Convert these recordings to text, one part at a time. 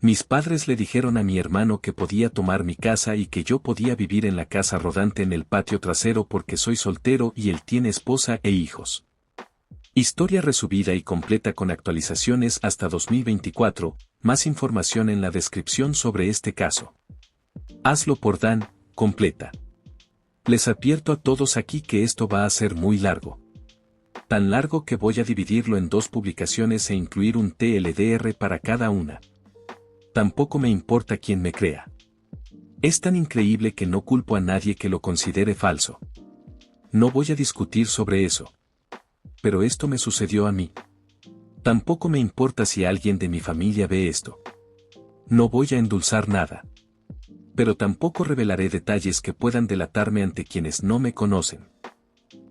Mis padres le dijeron a mi hermano que podía tomar mi casa y que yo podía vivir en la casa rodante en el patio trasero porque soy soltero y él tiene esposa e hijos. Historia resumida y completa con actualizaciones hasta 2024, más información en la descripción sobre este caso. Hazlo por Dan, completa. Les advierto a todos aquí que esto va a ser muy largo. Tan largo que voy a dividirlo en 2 publicaciones e incluir un TLDR para cada una. Tampoco me importa quién me crea. Es tan increíble que no culpo a nadie que lo considere falso. No voy a discutir sobre eso. Pero esto me sucedió a mí. Tampoco me importa si alguien de mi familia ve esto. No voy a endulzar nada. Pero tampoco revelaré detalles que puedan delatarme ante quienes no me conocen.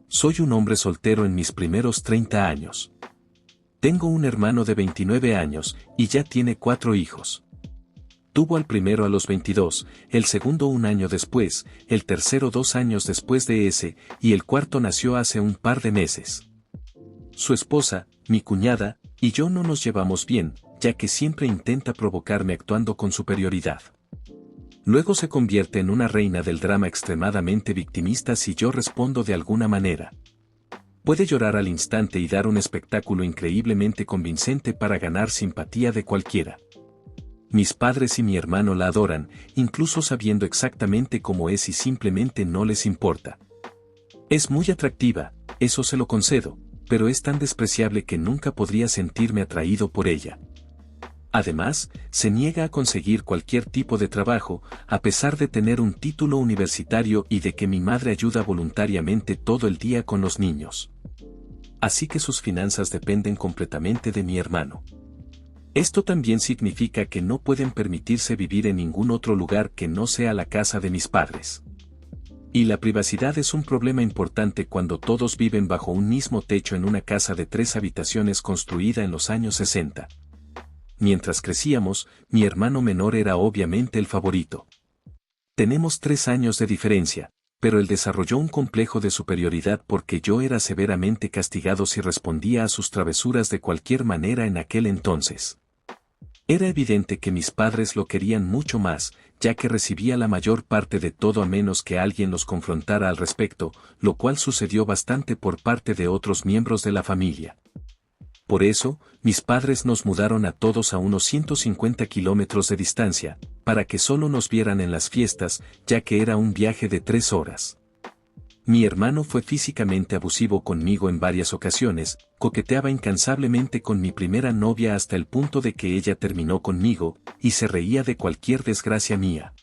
Soy un hombre soltero en mis primeros 30 años. Tengo un hermano de 29 años y ya tiene 4 hijos. Tuvo al primero a los 22, el segundo un año después, el tercero 2 años después de ese, y el cuarto nació hace un par de meses. Su esposa, mi cuñada, y yo no nos llevamos bien, ya que siempre intenta provocarme actuando con superioridad. Luego se convierte en una reina del drama extremadamente victimista si yo respondo de alguna manera. Puede llorar al instante y dar un espectáculo increíblemente convincente para ganar simpatía de cualquiera. Mis padres y mi hermano la adoran, incluso sabiendo exactamente cómo es y simplemente no les importa. Es muy atractiva, eso se lo concedo, pero es tan despreciable que nunca podría sentirme atraído por ella. Además, se niega a conseguir cualquier tipo de trabajo, a pesar de tener un título universitario y de que mi madre ayuda voluntariamente todo el día con los niños. Así que sus finanzas dependen completamente de mi hermano. Esto también significa que no pueden permitirse vivir en ningún otro lugar que no sea la casa de mis padres. Y la privacidad es un problema importante cuando todos viven bajo un mismo techo en una casa de 3 habitaciones construida en los años 60. Mientras crecíamos, mi hermano menor era obviamente el favorito. Tenemos 3 años de diferencia, pero él desarrolló un complejo de superioridad porque yo era severamente castigado si respondía a sus travesuras de cualquier manera en aquel entonces. Era evidente que mis padres lo querían mucho más, ya que recibía la mayor parte de todo a menos que alguien los confrontara al respecto, lo cual sucedió bastante por parte de otros miembros de la familia. Por eso, mis padres nos mudaron a todos a unos 150 kilómetros de distancia, para que solo nos vieran en las fiestas, ya que era un viaje de 3 horas. Mi hermano fue físicamente abusivo conmigo en varias ocasiones, coqueteaba incansablemente con mi primera novia hasta el punto de que ella terminó conmigo, y se reía de cualquier desgracia mía.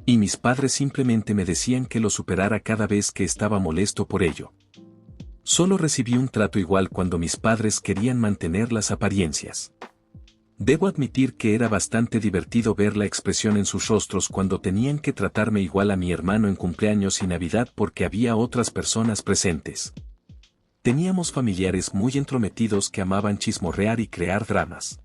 Y mis padres simplemente me decían que lo superara cada vez que estaba molesto por ello. Solo recibí un trato igual cuando mis padres querían mantener las apariencias. Debo admitir que era bastante divertido ver la expresión en sus rostros cuando tenían que tratarme igual a mi hermano en cumpleaños y Navidad porque había otras personas presentes. Teníamos familiares muy entrometidos que amaban chismorrear y crear dramas.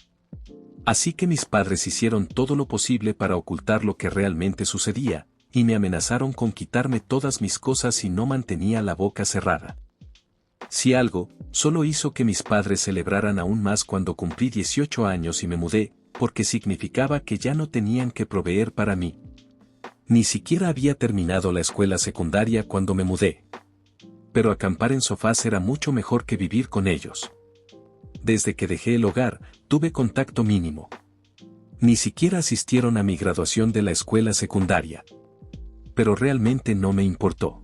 Así que mis padres hicieron todo lo posible para ocultar lo que realmente sucedía, y me amenazaron con quitarme todas mis cosas si no mantenía la boca cerrada. Si algo, solo hizo que mis padres celebraran aún más cuando cumplí 18 años y me mudé, porque significaba que ya no tenían que proveer para mí. Ni siquiera había terminado la escuela secundaria cuando me mudé. Pero acampar en sofás era mucho mejor que vivir con ellos. Desde que dejé el hogar, tuve contacto mínimo. Ni siquiera asistieron a mi graduación de la escuela secundaria. Pero realmente no me importó.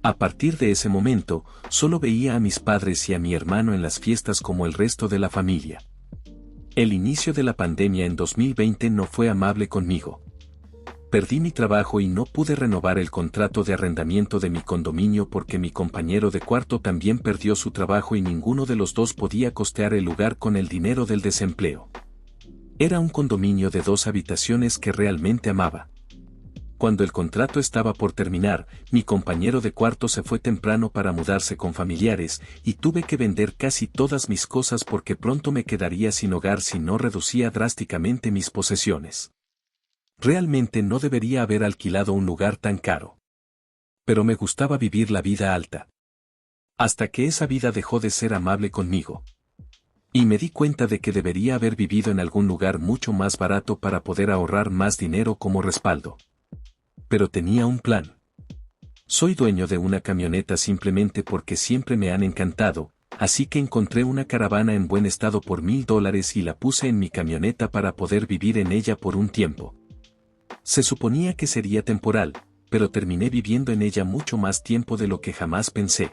A partir de ese momento, solo veía a mis padres y a mi hermano en las fiestas como el resto de la familia. El inicio de la pandemia en 2020 no fue amable conmigo. Perdí mi trabajo y no pude renovar el contrato de arrendamiento de mi condominio porque mi compañero de cuarto también perdió su trabajo y ninguno de los dos podía costear el lugar con el dinero del desempleo. Era un condominio de 2 habitaciones que realmente amaba. Cuando el contrato estaba por terminar, mi compañero de cuarto se fue temprano para mudarse con familiares, y tuve que vender casi todas mis cosas porque pronto me quedaría sin hogar si no reducía drásticamente mis posesiones. Realmente no debería haber alquilado un lugar tan caro. Pero me gustaba vivir la vida alta. Hasta que esa vida dejó de ser amable conmigo. Y me di cuenta de que debería haber vivido en algún lugar mucho más barato para poder ahorrar más dinero como respaldo. Pero tenía un plan. Soy dueño de una camioneta simplemente porque siempre me han encantado, así que encontré una caravana en buen estado por $1000 y la puse en mi camioneta para poder vivir en ella por un tiempo. Se suponía que sería temporal, pero terminé viviendo en ella mucho más tiempo de lo que jamás pensé.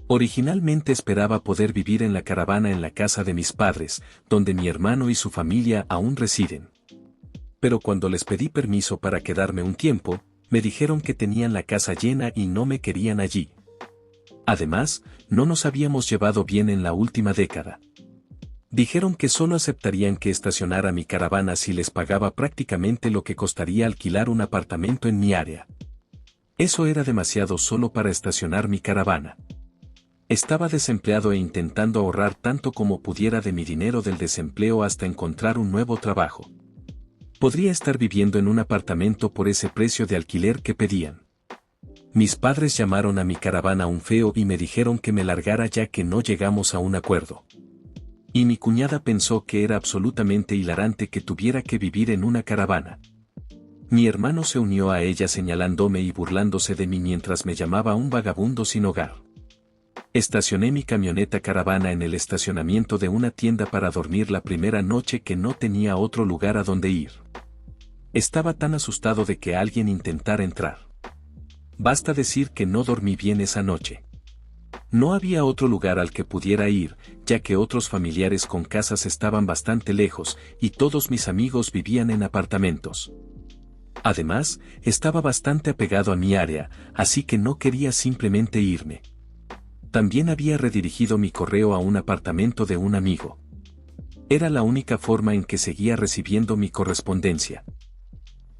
Originalmente esperaba poder vivir en la caravana en la casa de mis padres, donde mi hermano y su familia aún residen. Pero cuando les pedí permiso para quedarme un tiempo, me dijeron que tenían la casa llena y no me querían allí. Además, no nos habíamos llevado bien en la última década. Dijeron que solo aceptarían que estacionara mi caravana si les pagaba prácticamente lo que costaría alquilar un apartamento en mi área. Eso era demasiado solo para estacionar mi caravana. Estaba desempleado e intentando ahorrar tanto como pudiera de mi dinero del desempleo hasta encontrar un nuevo trabajo. Podría estar viviendo en un apartamento por ese precio de alquiler que pedían. Mis padres llamaron a mi caravana un feo y me dijeron que me largara ya que no llegamos a un acuerdo. Y mi cuñada pensó que era absolutamente hilarante que tuviera que vivir en una caravana. Mi hermano se unió a ella señalándome y burlándose de mí mientras me llamaba un vagabundo sin hogar. Estacioné mi camioneta caravana en el estacionamiento de una tienda para dormir la primera noche que no tenía otro lugar a donde ir. Estaba tan asustado de que alguien intentara entrar. Basta decir que no dormí bien esa noche. No había otro lugar al que pudiera ir, ya que otros familiares con casas estaban bastante lejos, y todos mis amigos vivían en apartamentos. Además, estaba bastante apegado a mi área, así que no quería simplemente irme. También había redirigido mi correo a un apartamento de un amigo. Era la única forma en que seguía recibiendo mi correspondencia.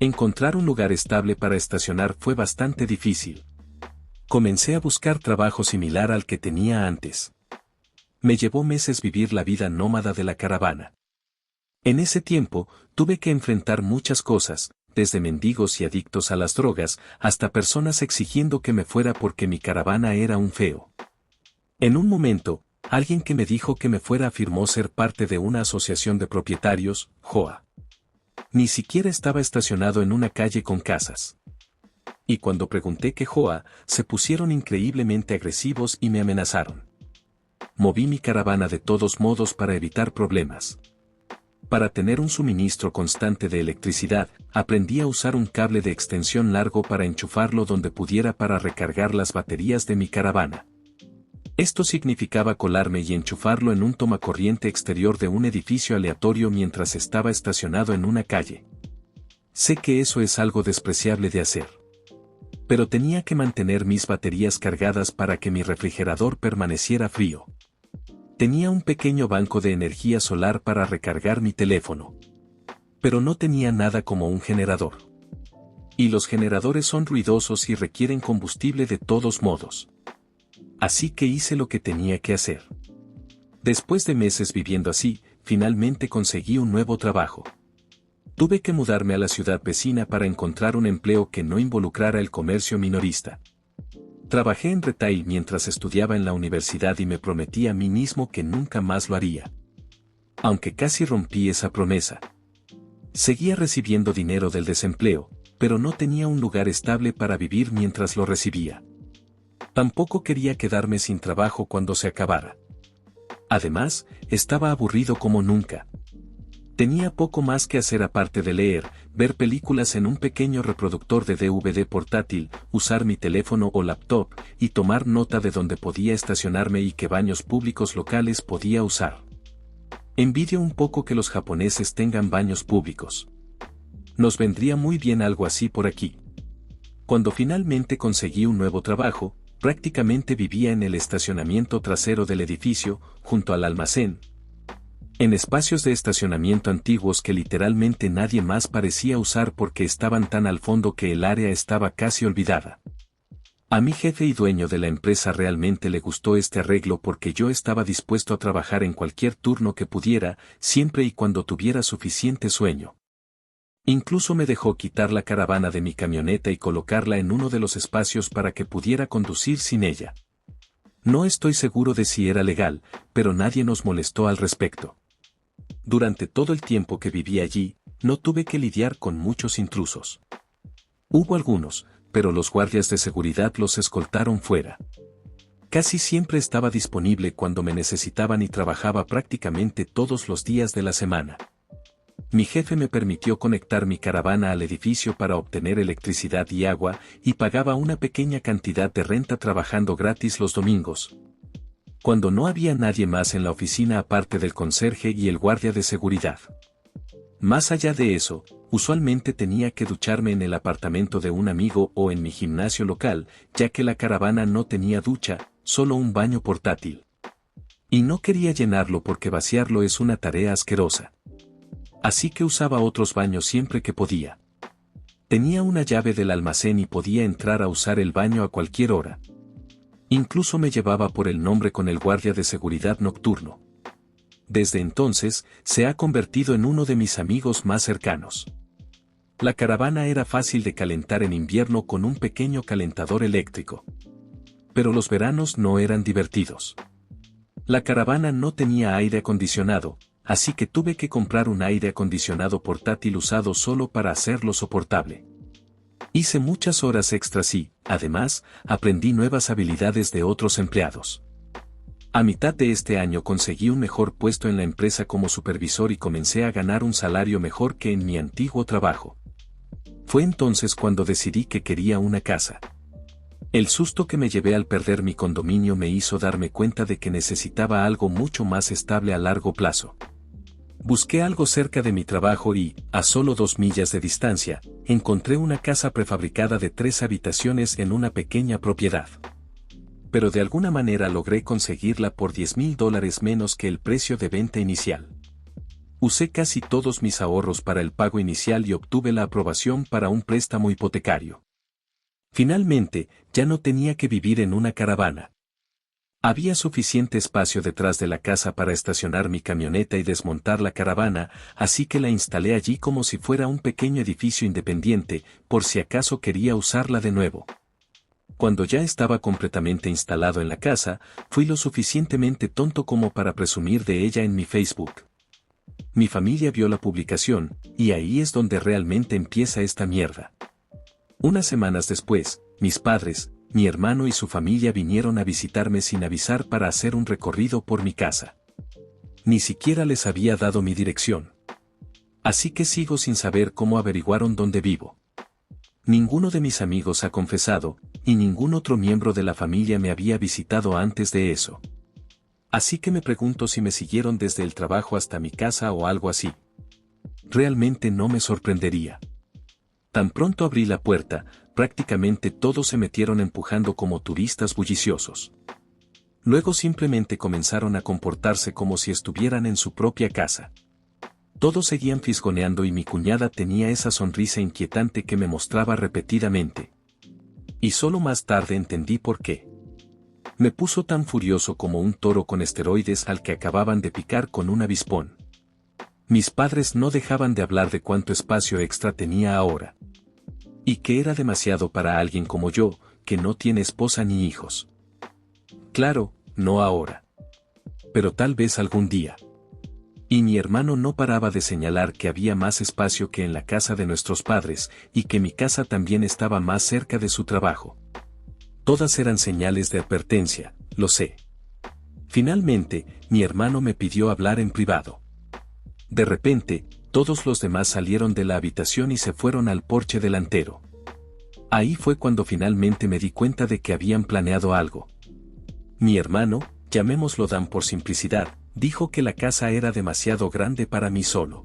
Encontrar un lugar estable para estacionar fue bastante difícil. Comencé a buscar trabajo similar al que tenía antes. Me llevó meses vivir la vida nómada de la caravana. En ese tiempo, tuve que enfrentar muchas cosas, desde mendigos y adictos a las drogas, hasta personas exigiendo que me fuera porque mi caravana era un feo. En un momento, alguien que me dijo que me fuera afirmó ser parte de una asociación de propietarios, JOA. Ni siquiera estaba estacionado en una calle con casas. Y cuando pregunté qué JOA, se pusieron increíblemente agresivos y me amenazaron. Moví mi caravana de todos modos para evitar problemas. Para tener un suministro constante de electricidad, aprendí a usar un cable de extensión largo para enchufarlo donde pudiera para recargar las baterías de mi caravana. Esto significaba colarme y enchufarlo en un tomacorriente exterior de un edificio aleatorio mientras estaba estacionado en una calle. Sé que eso es algo despreciable de hacer. Pero tenía que mantener mis baterías cargadas para que mi refrigerador permaneciera frío. Tenía un pequeño banco de energía solar para recargar mi teléfono. Pero no tenía nada como un generador. Y los generadores son ruidosos y requieren combustible de todos modos. Así que hice lo que tenía que hacer. Después de meses viviendo así, finalmente conseguí un nuevo trabajo. Tuve que mudarme a la ciudad vecina para encontrar un empleo que no involucrara el comercio minorista. Trabajé en retail mientras estudiaba en la universidad y me prometí a mí mismo que nunca más lo haría. Aunque casi rompí esa promesa. Seguía recibiendo dinero del desempleo, pero no tenía un lugar estable para vivir mientras lo recibía. Tampoco quería quedarme sin trabajo cuando se acabara. Además, estaba aburrido como nunca. Tenía poco más que hacer aparte de leer, ver películas en un pequeño reproductor de DVD portátil, usar mi teléfono o laptop, y tomar nota de dónde podía estacionarme y qué baños públicos locales podía usar. Envidio un poco que los japoneses tengan baños públicos. Nos vendría muy bien algo así por aquí. Cuando finalmente conseguí un nuevo trabajo, prácticamente vivía en el estacionamiento trasero del edificio, junto al almacén. En espacios de estacionamiento antiguos que literalmente nadie más parecía usar porque estaban tan al fondo que el área estaba casi olvidada. A mi jefe y dueño de la empresa realmente le gustó este arreglo porque yo estaba dispuesto a trabajar en cualquier turno que pudiera, siempre y cuando tuviera suficiente sueño. Incluso me dejó quitar la caravana de mi camioneta y colocarla en uno de los espacios para que pudiera conducir sin ella. No estoy seguro de si era legal, pero nadie nos molestó al respecto. Durante todo el tiempo que viví allí, no tuve que lidiar con muchos intrusos. Hubo algunos, pero los guardias de seguridad los escoltaron fuera. Casi siempre estaba disponible cuando me necesitaban y trabajaba prácticamente todos los días de la semana. Mi jefe me permitió conectar mi caravana al edificio para obtener electricidad y agua, y pagaba una pequeña cantidad de renta trabajando gratis los domingos, cuando no había nadie más en la oficina aparte del conserje y el guardia de seguridad. Más allá de eso, usualmente tenía que ducharme en el apartamento de un amigo o en mi gimnasio local, ya que la caravana no tenía ducha, solo un baño portátil. Y no quería llenarlo porque vaciarlo es una tarea asquerosa. Así que usaba otros baños siempre que podía. Tenía una llave del almacén y podía entrar a usar el baño a cualquier hora. Incluso me llevaba por el nombre con el guardia de seguridad nocturno. Desde entonces, se ha convertido en uno de mis amigos más cercanos. La caravana era fácil de calentar en invierno con un pequeño calentador eléctrico. Pero los veranos no eran divertidos. La caravana no tenía aire acondicionado, así que tuve que comprar un aire acondicionado portátil usado solo para hacerlo soportable. Hice muchas horas extras y, además, aprendí nuevas habilidades de otros empleados. A mitad de este año conseguí un mejor puesto en la empresa como supervisor y comencé a ganar un salario mejor que en mi antiguo trabajo. Fue entonces cuando decidí que quería una casa. El susto que me llevé al perder mi condominio me hizo darme cuenta de que necesitaba algo mucho más estable a largo plazo. Busqué algo cerca de mi trabajo y, a solo 2 millas de distancia, encontré una casa prefabricada de 3 habitaciones en una pequeña propiedad. Pero de alguna manera logré conseguirla por $10,000 menos que el precio de venta inicial. Usé casi todos mis ahorros para el pago inicial y obtuve la aprobación para un préstamo hipotecario. Finalmente, ya no tenía que vivir en una caravana. Había suficiente espacio detrás de la casa para estacionar mi camioneta y desmontar la caravana, así que la instalé allí como si fuera un pequeño edificio independiente, por si acaso quería usarla de nuevo. Cuando ya estaba completamente instalado en la casa, fui lo suficientemente tonto como para presumir de ella en mi Facebook. Mi familia vio la publicación, y ahí es donde realmente empieza esta mierda. Unas semanas después, mis padres, mi hermano y su familia vinieron a visitarme sin avisar para hacer un recorrido por mi casa. Ni siquiera les había dado mi dirección. Así que sigo sin saber cómo averiguaron dónde vivo. Ninguno de mis amigos ha confesado, y ningún otro miembro de la familia me había visitado antes de eso. Así que me pregunto si me siguieron desde el trabajo hasta mi casa o algo así. Realmente no me sorprendería. Tan pronto abrí la puerta, prácticamente todos se metieron empujando como turistas bulliciosos. Luego simplemente comenzaron a comportarse como si estuvieran en su propia casa. Todos seguían fisgoneando y mi cuñada tenía esa sonrisa inquietante que me mostraba repetidamente. Y solo más tarde entendí por qué. Me puso tan furioso como un toro con esteroides al que acababan de picar con un avispón. Mis padres no dejaban de hablar de cuánto espacio extra tenía ahora. Y que era demasiado para alguien como yo, que no tiene esposa ni hijos. Claro, no ahora. Pero tal vez algún día. Y mi hermano no paraba de señalar que había más espacio que en la casa de nuestros padres, y que mi casa también estaba más cerca de su trabajo. Todas eran señales de advertencia, lo sé. Finalmente, mi hermano me pidió hablar en privado. De repente, todos los demás salieron de la habitación y se fueron al porche delantero. Ahí fue cuando finalmente me di cuenta de que habían planeado algo. Mi hermano, llamémoslo Dan por simplicidad, dijo que la casa era demasiado grande para mí solo.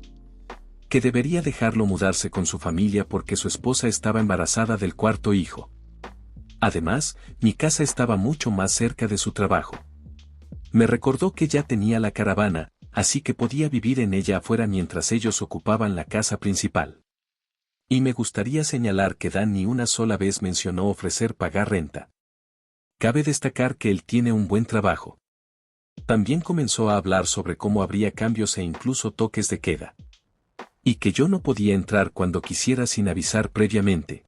Que debería dejarlo mudarse con su familia porque su esposa estaba embarazada del 4.º hijo. Además, mi casa estaba mucho más cerca de su trabajo. Me recordó que ya tenía la caravana, así que podía vivir en ella afuera mientras ellos ocupaban la casa principal. Y me gustaría señalar que Dan ni una sola vez mencionó ofrecer pagar renta. Cabe destacar que él tiene un buen trabajo. También comenzó a hablar sobre cómo habría cambios e incluso toques de queda. Y que yo no podía entrar cuando quisiera sin avisar previamente.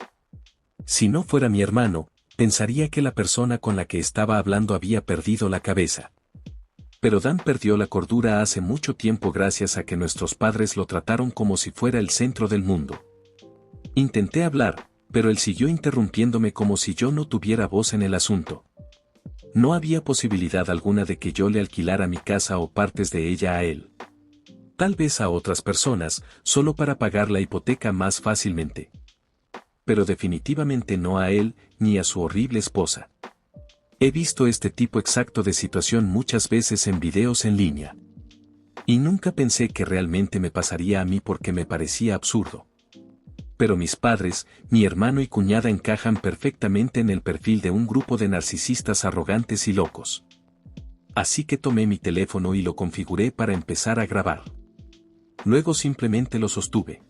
Si no fuera mi hermano, pensaría que la persona con la que estaba hablando había perdido la cabeza. Pero Dan perdió la cordura hace mucho tiempo gracias a que nuestros padres lo trataron como si fuera el centro del mundo. Intenté hablar, pero él siguió interrumpiéndome como si yo no tuviera voz en el asunto. No había posibilidad alguna de que yo le alquilara mi casa o partes de ella a él. Tal vez a otras personas, solo para pagar la hipoteca más fácilmente. Pero definitivamente no a él, ni a su horrible esposa. He visto este tipo exacto de situación muchas veces en videos en línea. Y nunca pensé que realmente me pasaría a mí porque me parecía absurdo. Pero mis padres, mi hermano y cuñada encajan perfectamente en el perfil de un grupo de narcisistas arrogantes y locos. Así que tomé mi teléfono y lo configuré para empezar a grabar. Luego simplemente lo sostuve.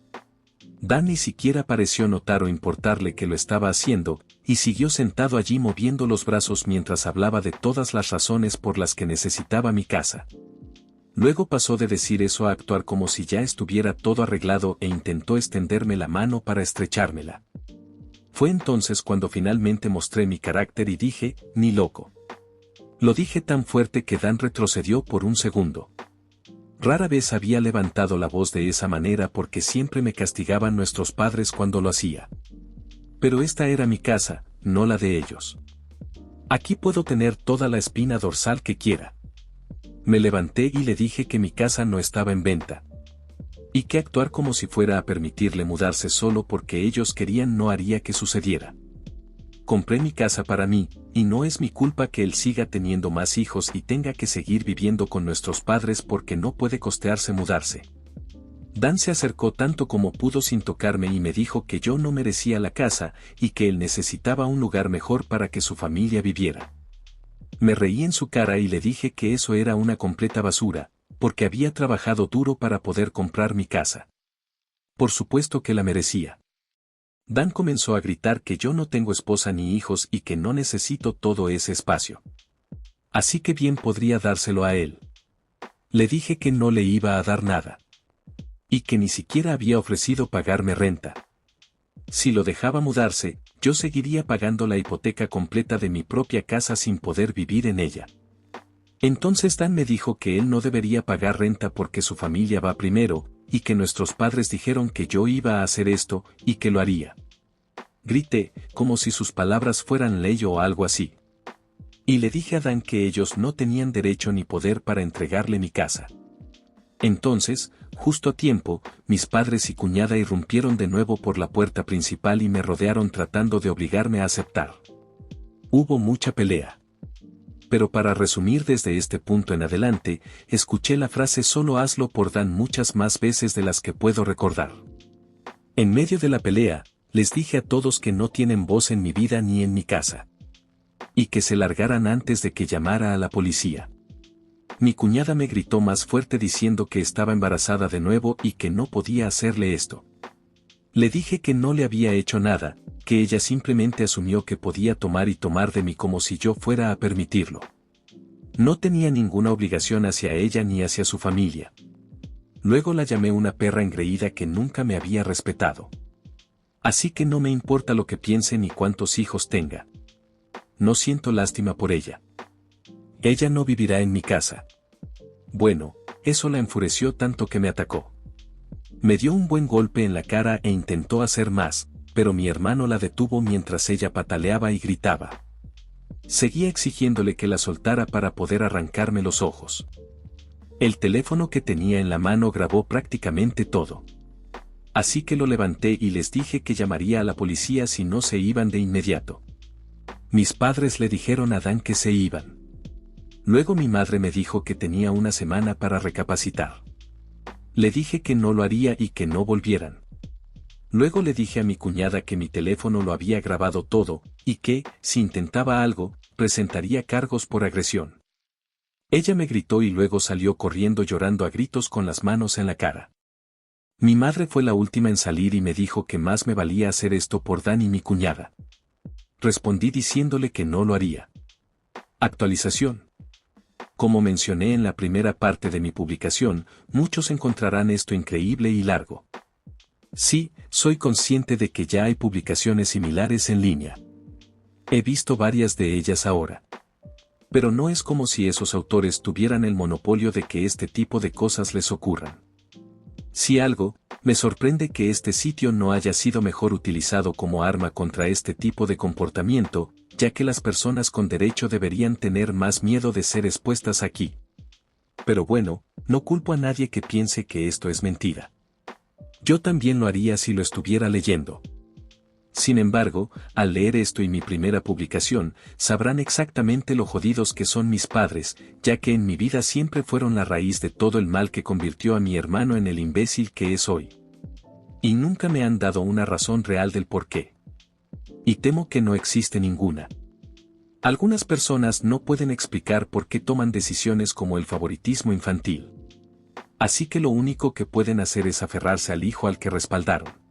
Dan ni siquiera pareció notar o importarle que lo estaba haciendo, y siguió sentado allí moviendo los brazos mientras hablaba de todas las razones por las que necesitaba mi casa. Luego pasó de decir eso a actuar como si ya estuviera todo arreglado e intentó extenderme la mano para estrechármela. Fue entonces cuando finalmente mostré mi carácter y dije, ni loco. Lo dije tan fuerte que Dan retrocedió por un segundo. Rara vez había levantado la voz de esa manera porque siempre me castigaban nuestros padres cuando lo hacía. Pero esta era mi casa, no la de ellos. Aquí puedo tener toda la espina dorsal que quiera. Me levanté y le dije que mi casa no estaba en venta. Y que actuar como si fuera a permitirle mudarse solo porque ellos querían no haría que sucediera. Compré mi casa para mí, y no es mi culpa que él siga teniendo más hijos y tenga que seguir viviendo con nuestros padres porque no puede costearse mudarse. Dan se acercó tanto como pudo sin tocarme y me dijo que yo no merecía la casa y que él necesitaba un lugar mejor para que su familia viviera. Me reí en su cara y le dije que eso era una completa basura, porque había trabajado duro para poder comprar mi casa. Por supuesto que la merecía. Dan comenzó a gritar que yo no tengo esposa ni hijos y que no necesito todo ese espacio. Así que bien podría dárselo a él. Le dije que no le iba a dar nada. Y que ni siquiera había ofrecido pagarme renta. Si lo dejaba mudarse, yo seguiría pagando la hipoteca completa de mi propia casa sin poder vivir en ella. Entonces Dan me dijo que él no debería pagar renta porque su familia va primero, y que nuestros padres dijeron que yo iba a hacer esto, y que lo haría. Grité, como si sus palabras fueran ley o algo así. Y le dije a Dan que ellos no tenían derecho ni poder para entregarle mi casa. Entonces, justo a tiempo, mis padres y cuñada irrumpieron de nuevo por la puerta principal y me rodearon tratando de obligarme a aceptar. Hubo mucha pelea. Pero para resumir desde este punto en adelante, escuché la frase solo hazlo por Dan muchas más veces de las que puedo recordar. En medio de la pelea, les dije a todos que no tienen voz en mi vida ni en mi casa. Y que se largaran antes de que llamara a la policía. Mi cuñada me gritó más fuerte diciendo que estaba embarazada de nuevo y que no podía hacerle esto. Le dije que no le había hecho nada, que ella simplemente asumió que podía tomar y tomar de mí como si yo fuera a permitirlo. No tenía ninguna obligación hacia ella ni hacia su familia. Luego la llamé una perra engreída que nunca me había respetado. Así que no me importa lo que piense ni cuántos hijos tenga. No siento lástima por ella. Ella no vivirá en mi casa. Bueno, eso la enfureció tanto que me atacó. Me dio un buen golpe en la cara e intentó hacer más, pero mi hermano la detuvo mientras ella pataleaba y gritaba. Seguía exigiéndole que la soltara para poder arrancarme los ojos. El teléfono que tenía en la mano grabó prácticamente todo. Así que lo levanté y les dije que llamaría a la policía si no se iban de inmediato. Mis padres le dijeron a Dan que se iban. Luego mi madre me dijo que tenía una semana para recapacitar. Le dije que no lo haría y que no volvieran. Luego le dije a mi cuñada que mi teléfono lo había grabado todo, y que, si intentaba algo, presentaría cargos por agresión. Ella me gritó y luego salió corriendo llorando a gritos con las manos en la cara. Mi madre fue la última en salir y me dijo que más me valía hacer esto por Dan y mi cuñada. Respondí diciéndole que no lo haría. Actualización. Como mencioné en la primera parte de mi publicación, muchos encontrarán esto increíble y largo. Sí, soy consciente de que ya hay publicaciones similares en línea. He visto varias de ellas ahora. Pero no es como si esos autores tuvieran el monopolio de que este tipo de cosas les ocurran. Si algo, me sorprende que este sitio no haya sido mejor utilizado como arma contra este tipo de comportamiento, ya que las personas con derecho deberían tener más miedo de ser expuestas aquí. Pero bueno, no culpo a nadie que piense que esto es mentira. Yo también lo haría si lo estuviera leyendo. Sin embargo, al leer esto y mi primera publicación, sabrán exactamente lo jodidos que son mis padres, ya que en mi vida siempre fueron la raíz de todo el mal que convirtió a mi hermano en el imbécil que es hoy. Y nunca me han dado una razón real del por qué. Y temo que no existe ninguna. Algunas personas no pueden explicar por qué toman decisiones como el favoritismo infantil. Así que lo único que pueden hacer es aferrarse al hijo al que respaldaron.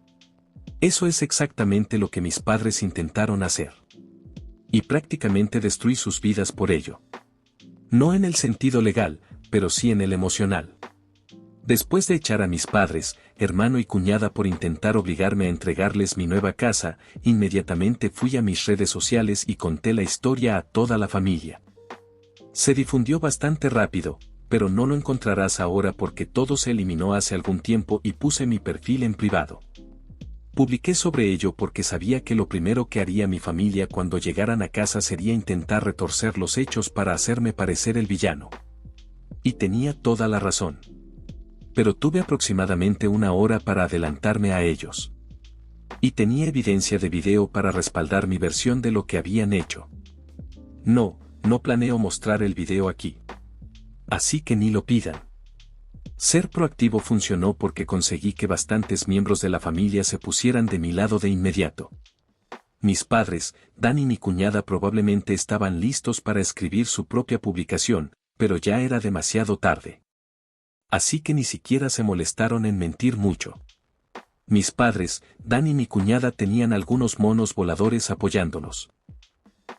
Eso es exactamente lo que mis padres intentaron hacer. Y prácticamente destruí sus vidas por ello. No en el sentido legal, pero sí en el emocional. Después de echar a mis padres, hermano y cuñada por intentar obligarme a entregarles mi nueva casa, inmediatamente fui a mis redes sociales y conté la historia a toda la familia. Se difundió bastante rápido, pero no lo encontrarás ahora porque todo se eliminó hace algún tiempo y puse mi perfil en privado. Publiqué sobre ello porque sabía que lo primero que haría mi familia cuando llegaran a casa sería intentar retorcer los hechos para hacerme parecer el villano. Y tenía toda la razón. Pero tuve aproximadamente una hora para adelantarme a ellos. Y tenía evidencia de video para respaldar mi versión de lo que habían hecho. No planeo mostrar el video aquí. Así que ni lo pidan. Ser proactivo funcionó porque conseguí que bastantes miembros de la familia se pusieran de mi lado de inmediato. Mis padres, Dan y mi cuñada probablemente estaban listos para escribir su propia publicación, pero ya era demasiado tarde. Así que ni siquiera se molestaron en mentir mucho. Mis padres, Dan y mi cuñada tenían algunos monos voladores apoyándolos.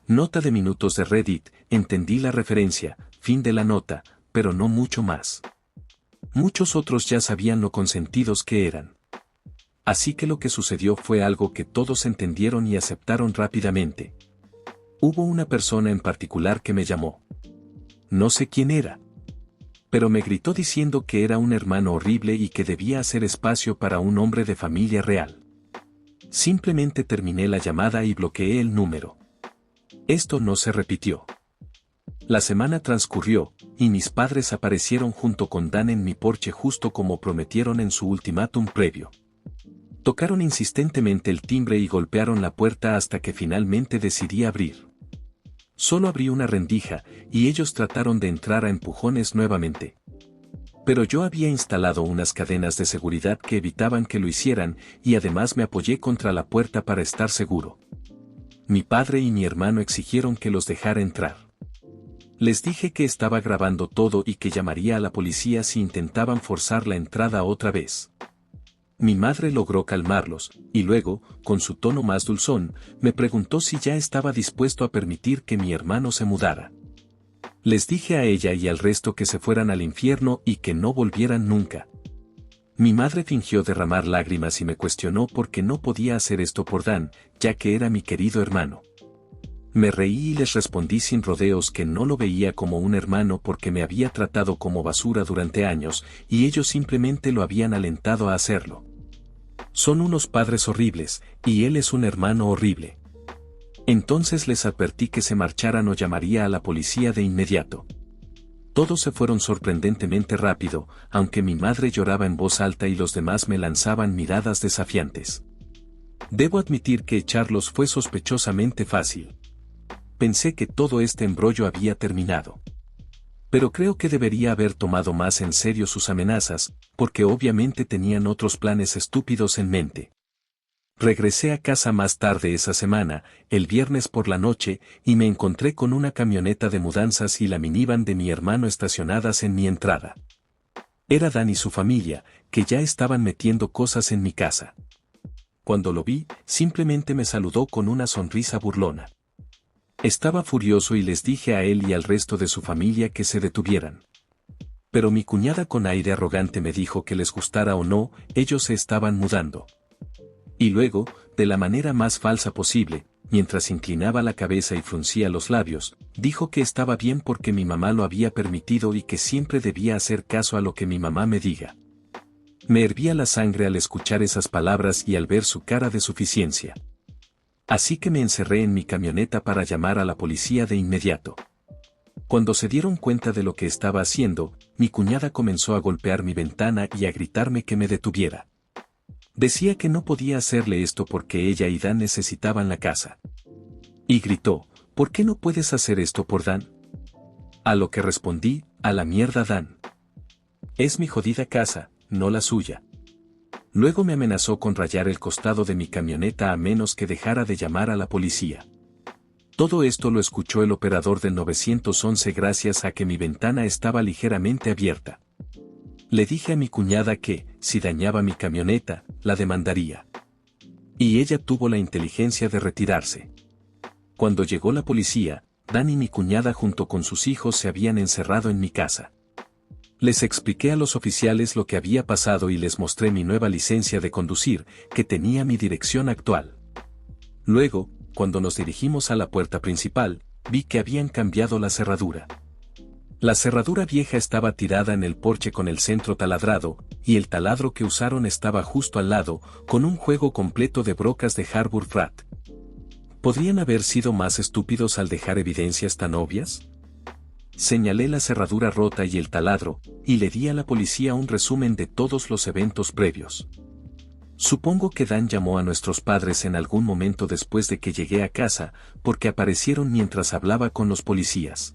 Nota de minutos de Reddit, entendí la referencia, fin de la nota, pero no mucho más. Muchos otros ya sabían lo consentidos que eran. Así que lo que sucedió fue algo que todos entendieron y aceptaron rápidamente. Hubo una persona en particular que me llamó. No sé quién era. Pero me gritó diciendo que era un hermano horrible y que debía hacer espacio para un hombre de familia real. Simplemente terminé la llamada y bloqueé el número. Esto no se repitió. La semana transcurrió, y mis padres aparecieron junto con Dan en mi porche justo como prometieron en su ultimátum previo. Tocaron insistentemente el timbre y golpearon la puerta hasta que finalmente decidí abrir. Solo abrí una rendija, y ellos trataron de entrar a empujones nuevamente. Pero yo había instalado unas cadenas de seguridad que evitaban que lo hicieran, y además me apoyé contra la puerta para estar seguro. Mi padre y mi hermano exigieron que los dejara entrar. Les dije que estaba grabando todo y que llamaría a la policía si intentaban forzar la entrada otra vez. Mi madre logró calmarlos, y luego, con su tono más dulzón, me preguntó si ya estaba dispuesto a permitir que mi hermano se mudara. Les dije a ella y al resto que se fueran al infierno y que no volvieran nunca. Mi madre fingió derramar lágrimas y me cuestionó por qué no podía hacer esto por Dan, ya que era mi querido hermano. Me reí y les respondí sin rodeos que no lo veía como un hermano porque me había tratado como basura durante años, y ellos simplemente lo habían alentado a hacerlo. Son unos padres horribles, y él es un hermano horrible. Entonces les advertí que se marcharan o llamaría a la policía de inmediato. Todos se fueron sorprendentemente rápido, aunque mi madre lloraba en voz alta y los demás me lanzaban miradas desafiantes. Debo admitir que echarlos fue sospechosamente fácil. Pensé que todo este embrollo había terminado. Pero creo que debería haber tomado más en serio sus amenazas, porque obviamente tenían otros planes estúpidos en mente. Regresé a casa más tarde esa semana, el viernes por la noche, y me encontré con una camioneta de mudanzas y la minivan de mi hermano estacionadas en mi entrada. Era Dan y su familia, que ya estaban metiendo cosas en mi casa. Cuando lo vi, simplemente me saludó con una sonrisa burlona. Estaba furioso y les dije a él y al resto de su familia que se detuvieran. Pero mi cuñada con aire arrogante me dijo que les gustara o no, ellos se estaban mudando. Y luego, de la manera más falsa posible, mientras inclinaba la cabeza y fruncía los labios, dijo que estaba bien porque mi mamá lo había permitido y que siempre debía hacer caso a lo que mi mamá me diga. Me hervía la sangre al escuchar esas palabras y al ver su cara de suficiencia. Así que me encerré en mi camioneta para llamar a la policía de inmediato. Cuando se dieron cuenta de lo que estaba haciendo, mi cuñada comenzó a golpear mi ventana y a gritarme que me detuviera. Decía que no podía hacerle esto porque ella y Dan necesitaban la casa. Y gritó, ¿por qué no puedes hacer esto por Dan? A lo que respondí, a la mierda Dan. Es mi jodida casa, no la suya. Luego me amenazó con rayar el costado de mi camioneta a menos que dejara de llamar a la policía. Todo esto lo escuchó el operador del 911 gracias a que mi ventana estaba ligeramente abierta. Le dije a mi cuñada que, si dañaba mi camioneta, la demandaría. Y ella tuvo la inteligencia de retirarse. Cuando llegó la policía, Dan y mi cuñada junto con sus hijos se habían encerrado en mi casa. Les expliqué a los oficiales lo que había pasado y les mostré mi nueva licencia de conducir, que tenía mi dirección actual. Luego, cuando nos dirigimos a la puerta principal, vi que habían cambiado la cerradura. La cerradura vieja estaba tirada en el porche con el centro taladrado, y el taladro que usaron estaba justo al lado, con un juego completo de brocas de Harbor Freight. ¿Podrían haber sido más estúpidos al dejar evidencias tan obvias? Señalé la cerradura rota y el taladro, y le di a la policía un resumen de todos los eventos previos. Supongo que Dan llamó a nuestros padres en algún momento después de que llegué a casa, porque aparecieron mientras hablaba con los policías.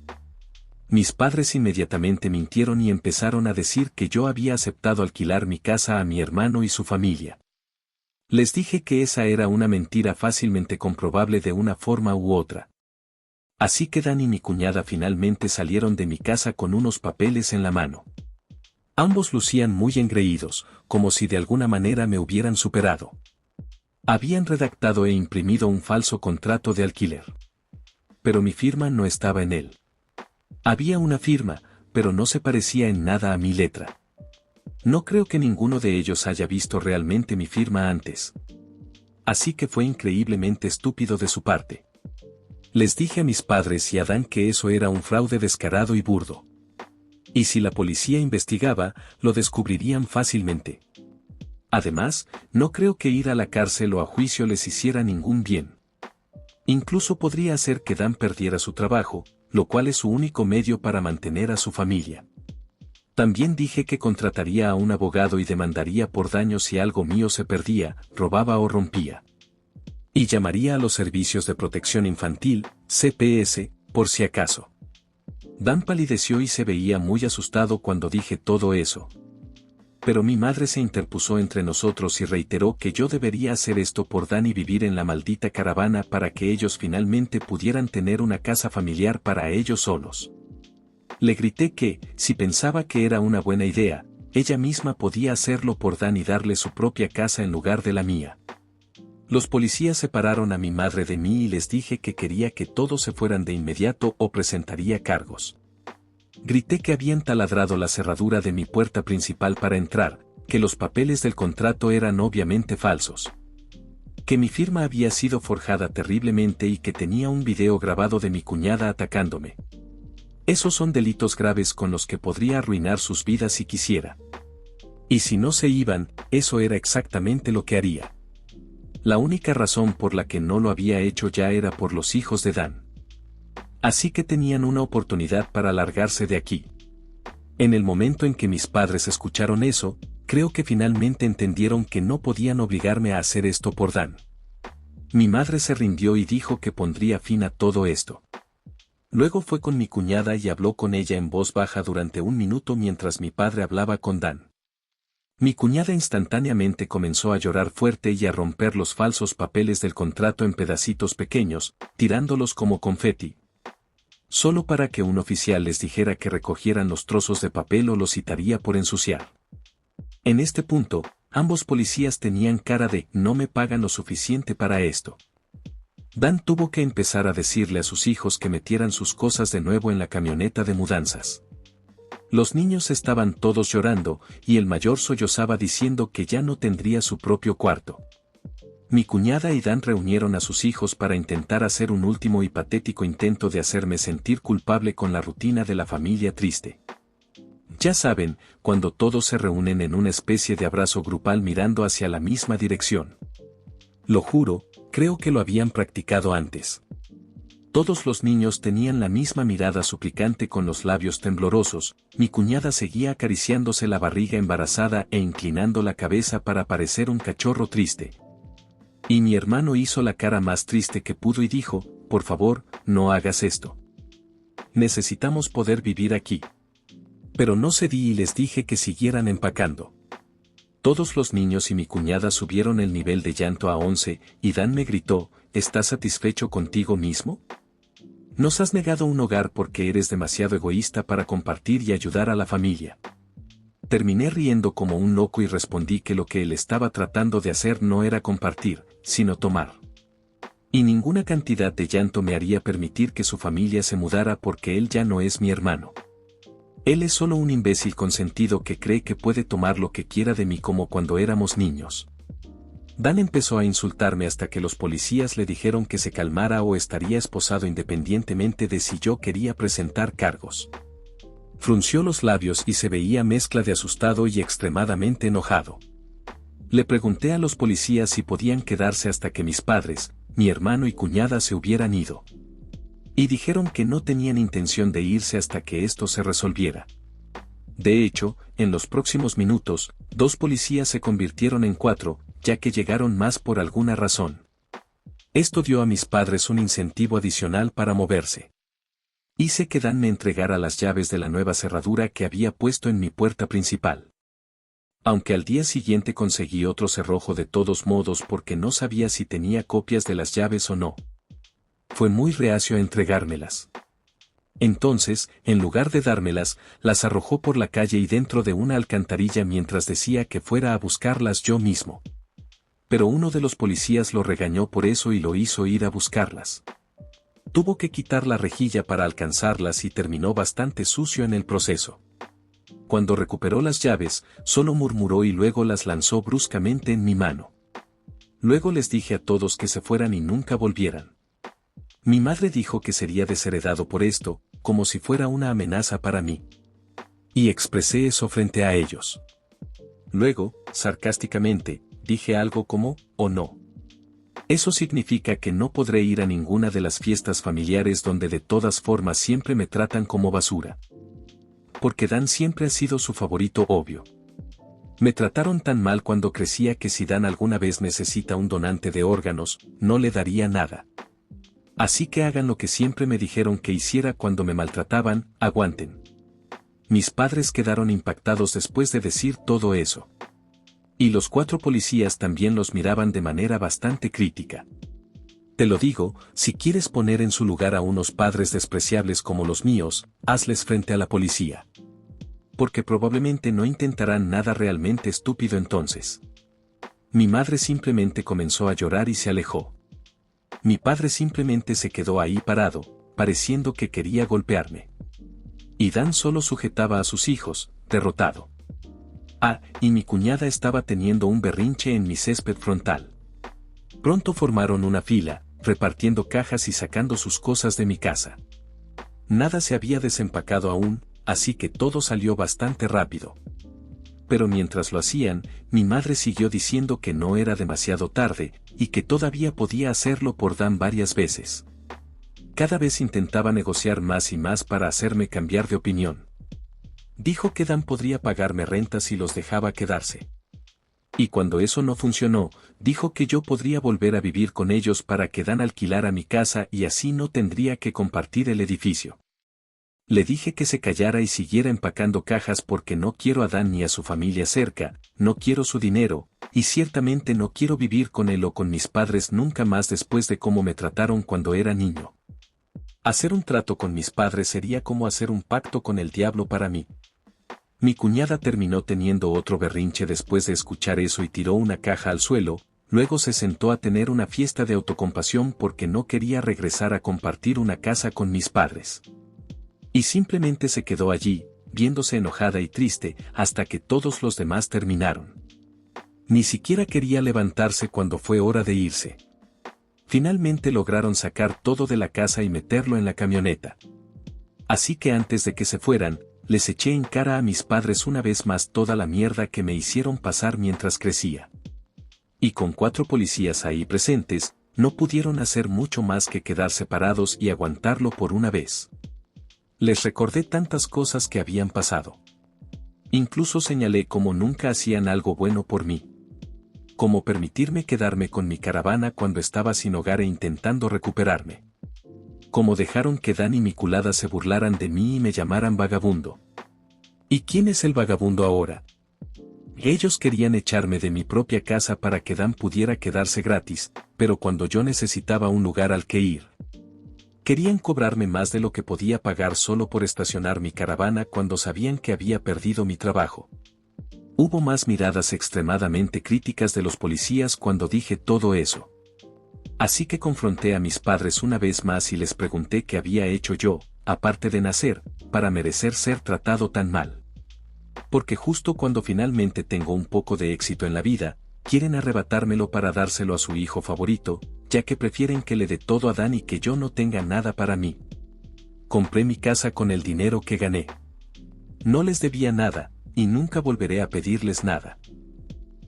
Mis padres inmediatamente mintieron y empezaron a decir que yo había aceptado alquilar mi casa a mi hermano y su familia. Les dije que esa era una mentira fácilmente comprobable de una forma u otra. Así que Dan y mi cuñada finalmente salieron de mi casa con unos papeles en la mano. Ambos lucían muy engreídos, como si de alguna manera me hubieran superado. Habían redactado e imprimido un falso contrato de alquiler. Pero mi firma no estaba en él. Había una firma, pero no se parecía en nada a mi letra. No creo que ninguno de ellos haya visto realmente mi firma antes. Así que fue increíblemente estúpido de su parte. Les dije a mis padres y a Dan que eso era un fraude descarado y burdo. Y si la policía investigaba, lo descubrirían fácilmente. Además, no creo que ir a la cárcel o a juicio les hiciera ningún bien. Incluso podría hacer que Dan perdiera su trabajo, lo cual es su único medio para mantener a su familia. También dije que contrataría a un abogado y demandaría por daños si algo mío se perdía, robaba o rompía. Y llamaría a los servicios de protección infantil, CPS, por si acaso. Dan palideció y se veía muy asustado cuando dije todo eso. Pero mi madre se interpuso entre nosotros y reiteró que yo debería hacer esto por Dan y vivir en la maldita caravana para que ellos finalmente pudieran tener una casa familiar para ellos solos. Le grité que, si pensaba que era una buena idea, ella misma podía hacerlo por Dan y darle su propia casa en lugar de la mía. Los policías separaron a mi madre de mí y les dije que quería que todos se fueran de inmediato o presentaría cargos. Grité que habían taladrado la cerradura de mi puerta principal para entrar, que los papeles del contrato eran obviamente falsos. Que mi firma había sido forjada terriblemente y que tenía un video grabado de mi cuñada atacándome. Esos son delitos graves con los que podría arruinar sus vidas si quisiera. Y si no se iban, eso era exactamente lo que haría. La única razón por la que no lo había hecho ya era por los hijos de Dan. Así que tenían una oportunidad para largarse de aquí. En el momento en que mis padres escucharon eso, creo que finalmente entendieron que no podían obligarme a hacer esto por Dan. Mi madre se rindió y dijo que pondría fin a todo esto. Luego fue con mi cuñada y habló con ella en voz baja durante un minuto mientras mi padre hablaba con Dan. Mi cuñada instantáneamente comenzó a llorar fuerte y a romper los falsos papeles del contrato en pedacitos pequeños, tirándolos como confeti. Solo para que un oficial les dijera que recogieran los trozos de papel o los citaría por ensuciar. En este punto, ambos policías tenían cara de no me pagan lo suficiente para esto. Dan tuvo que empezar a decirle a sus hijos que metieran sus cosas de nuevo en la camioneta de mudanzas. Los niños estaban todos llorando, y el mayor sollozaba diciendo que ya no tendría su propio cuarto. Mi cuñada y Dan reunieron a sus hijos para intentar hacer un último y patético intento de hacerme sentir culpable con la rutina de la familia triste. Ya saben, cuando todos se reúnen en una especie de abrazo grupal mirando hacia la misma dirección. Lo juro, creo que lo habían practicado antes. Todos los niños tenían la misma mirada suplicante con los labios temblorosos, mi cuñada seguía acariciándose la barriga embarazada e inclinando la cabeza para parecer un cachorro triste. Y mi hermano hizo la cara más triste que pudo y dijo, por favor, no hagas esto. Necesitamos poder vivir aquí. Pero no cedí y les dije que siguieran empacando. Todos los niños y mi cuñada subieron el nivel de llanto a 11, y Dan me gritó, ¿estás satisfecho contigo mismo? Nos has negado un hogar porque eres demasiado egoísta para compartir y ayudar a la familia. Terminé riendo como un loco y respondí que lo que él estaba tratando de hacer no era compartir, sino tomar. Y ninguna cantidad de llanto me haría permitir que su familia se mudara porque él ya no es mi hermano. Él es solo un imbécil consentido que cree que puede tomar lo que quiera de mí como cuando éramos niños. Dan empezó a insultarme hasta que los policías le dijeron que se calmara o estaría esposado independientemente de si yo quería presentar cargos. Frunció los labios y se veía mezcla de asustado y extremadamente enojado. Le pregunté a los policías si podían quedarse hasta que mis padres, mi hermano y cuñada se hubieran ido. Y dijeron que no tenían intención de irse hasta que esto se resolviera. De hecho, en los próximos minutos, 2 policías se convirtieron en 4, ya que llegaron más por alguna razón. Esto dio a mis padres un incentivo adicional para moverse. Hice que Dan me entregara las llaves de la nueva cerradura que había puesto en mi puerta principal. Aunque al día siguiente conseguí otro cerrojo de todos modos porque no sabía si tenía copias de las llaves o no. Fue muy reacio a entregármelas. Entonces, en lugar de dármelas, las arrojó por la calle y dentro de una alcantarilla mientras decía que fuera a buscarlas yo mismo. Pero uno de los policías lo regañó por eso y lo hizo ir a buscarlas. Tuvo que quitar la rejilla para alcanzarlas y terminó bastante sucio en el proceso. Cuando recuperó las llaves, solo murmuró y luego las lanzó bruscamente en mi mano. Luego les dije a todos que se fueran y nunca volvieran. Mi madre dijo que sería desheredado por esto, como si fuera una amenaza para mí. Y expresé eso frente a ellos. Luego, sarcásticamente, dije algo como, «Oh no. Eso significa que no podré ir a ninguna de las fiestas familiares donde de todas formas siempre me tratan como basura. Porque Dan siempre ha sido su favorito obvio. Me trataron tan mal cuando crecía que si Dan alguna vez necesita un donante de órganos, no le daría nada. Así que hagan lo que siempre me dijeron que hiciera cuando me maltrataban, aguanten». Mis padres quedaron impactados después de decir todo eso. Y los 4 policías también los miraban de manera bastante crítica. Te lo digo, si quieres poner en su lugar a unos padres despreciables como los míos, hazles frente a la policía. Porque probablemente no intentarán nada realmente estúpido entonces. Mi madre simplemente comenzó a llorar y se alejó. Mi padre simplemente se quedó ahí parado, pareciendo que quería golpearme. Y Dan solo sujetaba a sus hijos, derrotado. Y mi cuñada estaba teniendo un berrinche en mi césped frontal. Pronto formaron una fila, repartiendo cajas y sacando sus cosas de mi casa. Nada se había desempacado aún, así que todo salió bastante rápido. Pero mientras lo hacían, mi madre siguió diciendo que no era demasiado tarde, y que todavía podía hacerlo por Dan varias veces. Cada vez intentaba negociar más y más para hacerme cambiar de opinión. Dijo que Dan podría pagarme renta si los dejaba quedarse. Y cuando eso no funcionó, dijo que yo podría volver a vivir con ellos para que Dan alquilara mi casa y así no tendría que compartir el edificio. Le dije que se callara y siguiera empacando cajas porque no quiero a Dan ni a su familia cerca, no quiero su dinero, y ciertamente no quiero vivir con él o con mis padres nunca más después de cómo me trataron cuando era niño. Hacer un trato con mis padres sería como hacer un pacto con el diablo para mí. Mi cuñada terminó teniendo otro berrinche después de escuchar eso y tiró una caja al suelo, luego se sentó a tener una fiesta de autocompasión porque no quería regresar a compartir una casa con mis padres. Y simplemente se quedó allí, viéndose enojada y triste, hasta que todos los demás terminaron. Ni siquiera quería levantarse cuando fue hora de irse. Finalmente lograron sacar todo de la casa y meterlo en la camioneta. Así que antes de que se fueran, les eché en cara a mis padres una vez más toda la mierda que me hicieron pasar mientras crecía. Y con 4 policías ahí presentes, no pudieron hacer mucho más que quedarse parados y aguantarlo por una vez. Les recordé tantas cosas que habían pasado. Incluso señalé cómo nunca hacían algo bueno por mí. Como permitirme quedarme con mi caravana cuando estaba sin hogar e intentando recuperarme. Como dejaron que Dan y mi culada se burlaran de mí y me llamaran vagabundo. ¿Y quién es el vagabundo ahora? Ellos querían echarme de mi propia casa para que Dan pudiera quedarse gratis, pero cuando yo necesitaba un lugar al que ir. Querían cobrarme más de lo que podía pagar solo por estacionar mi caravana cuando sabían que había perdido mi trabajo. Hubo más miradas extremadamente críticas de los policías cuando dije todo eso. Así que confronté a mis padres una vez más y les pregunté qué había hecho yo, aparte de nacer, para merecer ser tratado tan mal. Porque justo cuando finalmente tengo un poco de éxito en la vida, quieren arrebatármelo para dárselo a su hijo favorito, ya que prefieren que le dé todo a Dan y que yo no tenga nada para mí. Compré mi casa con el dinero que gané. No les debía nada, y nunca volveré a pedirles nada.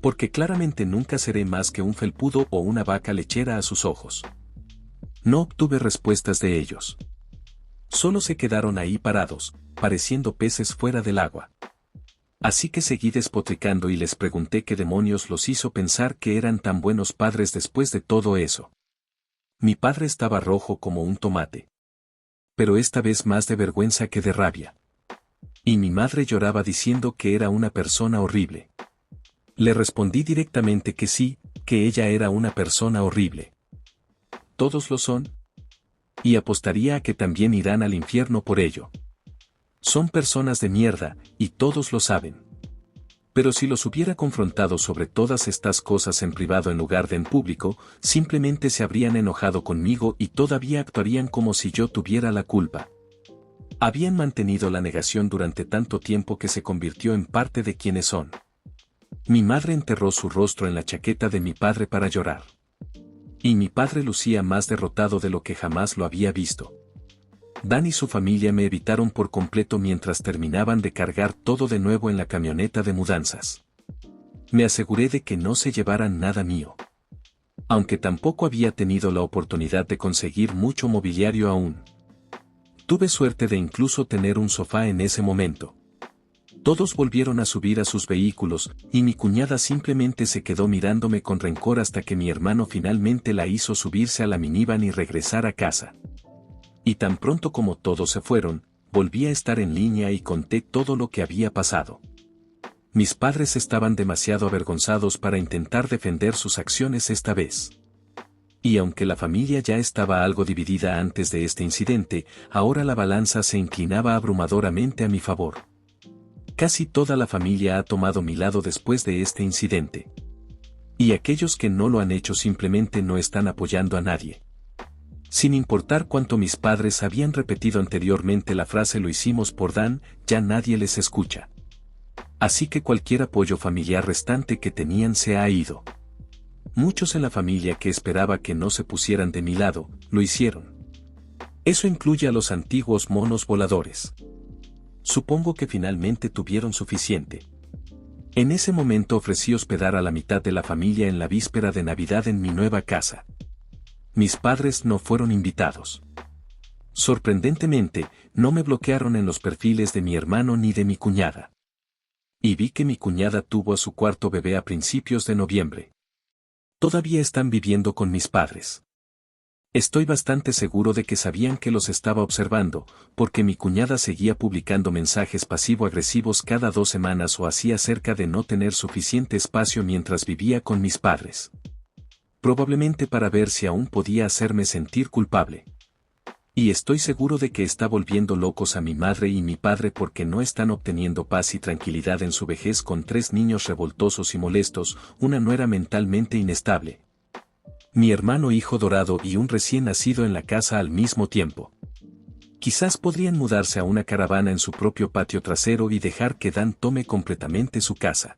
Porque claramente nunca seré más que un felpudo o una vaca lechera a sus ojos. No obtuve respuestas de ellos. Solo se quedaron ahí parados, pareciendo peces fuera del agua. Así que seguí despotricando y les pregunté qué demonios los hizo pensar que eran tan buenos padres después de todo eso. Mi padre estaba rojo como un tomate. Pero esta vez más de vergüenza que de rabia. Y mi madre lloraba diciendo que era una persona horrible. Le respondí directamente que sí, que ella era una persona horrible. ¿Todos lo son? Y apostaría a que también irán al infierno por ello. Son personas de mierda, y todos lo saben. Pero si los hubiera confrontado sobre todas estas cosas en privado en lugar de en público, simplemente se habrían enojado conmigo y todavía actuarían como si yo tuviera la culpa. Habían mantenido la negación durante tanto tiempo que se convirtió en parte de quienes son. Mi madre enterró su rostro en la chaqueta de mi padre para llorar. Y mi padre lucía más derrotado de lo que jamás lo había visto. Dan y su familia me evitaron por completo mientras terminaban de cargar todo de nuevo en la camioneta de mudanzas. Me aseguré de que no se llevaran nada mío. Aunque tampoco había tenido la oportunidad de conseguir mucho mobiliario aún. Tuve suerte de incluso tener un sofá en ese momento. Todos volvieron a subir a sus vehículos, y mi cuñada simplemente se quedó mirándome con rencor hasta que mi hermano finalmente la hizo subirse a la minivan y regresar a casa. Y tan pronto como todos se fueron, volví a estar en línea y conté todo lo que había pasado. Mis padres estaban demasiado avergonzados para intentar defender sus acciones esta vez. Y aunque la familia ya estaba algo dividida antes de este incidente, ahora la balanza se inclinaba abrumadoramente a mi favor. Casi toda la familia ha tomado mi lado después de este incidente. Y aquellos que no lo han hecho simplemente no están apoyando a nadie. Sin importar cuánto mis padres habían repetido anteriormente la frase "lo hicimos por Dan", ya nadie les escucha. Así que cualquier apoyo familiar restante que tenían se ha ido. Muchos en la familia que esperaba que no se pusieran de mi lado, lo hicieron. Eso incluye a los antiguos monos voladores. Supongo que finalmente tuvieron suficiente. En ese momento ofrecí hospedar a la mitad de la familia en la víspera de Navidad en mi nueva casa. Mis padres no fueron invitados. Sorprendentemente, no me bloquearon en los perfiles de mi hermano ni de mi cuñada. Y vi que mi cuñada tuvo a su cuarto bebé a principios de noviembre. Todavía están viviendo con mis padres. Estoy bastante seguro de que sabían que los estaba observando, porque mi cuñada seguía publicando mensajes pasivo-agresivos cada 2 semanas o así acerca de no tener suficiente espacio mientras vivía con mis padres. Probablemente para ver si aún podía hacerme sentir culpable. Y estoy seguro de que está volviendo locos a mi madre y mi padre porque no están obteniendo paz y tranquilidad en su vejez con 3 niños revoltosos y molestos, una nuera mentalmente inestable. Mi hermano hijo dorado y un recién nacido en la casa al mismo tiempo. Quizás podrían mudarse a una caravana en su propio patio trasero y dejar que Dan tome completamente su casa.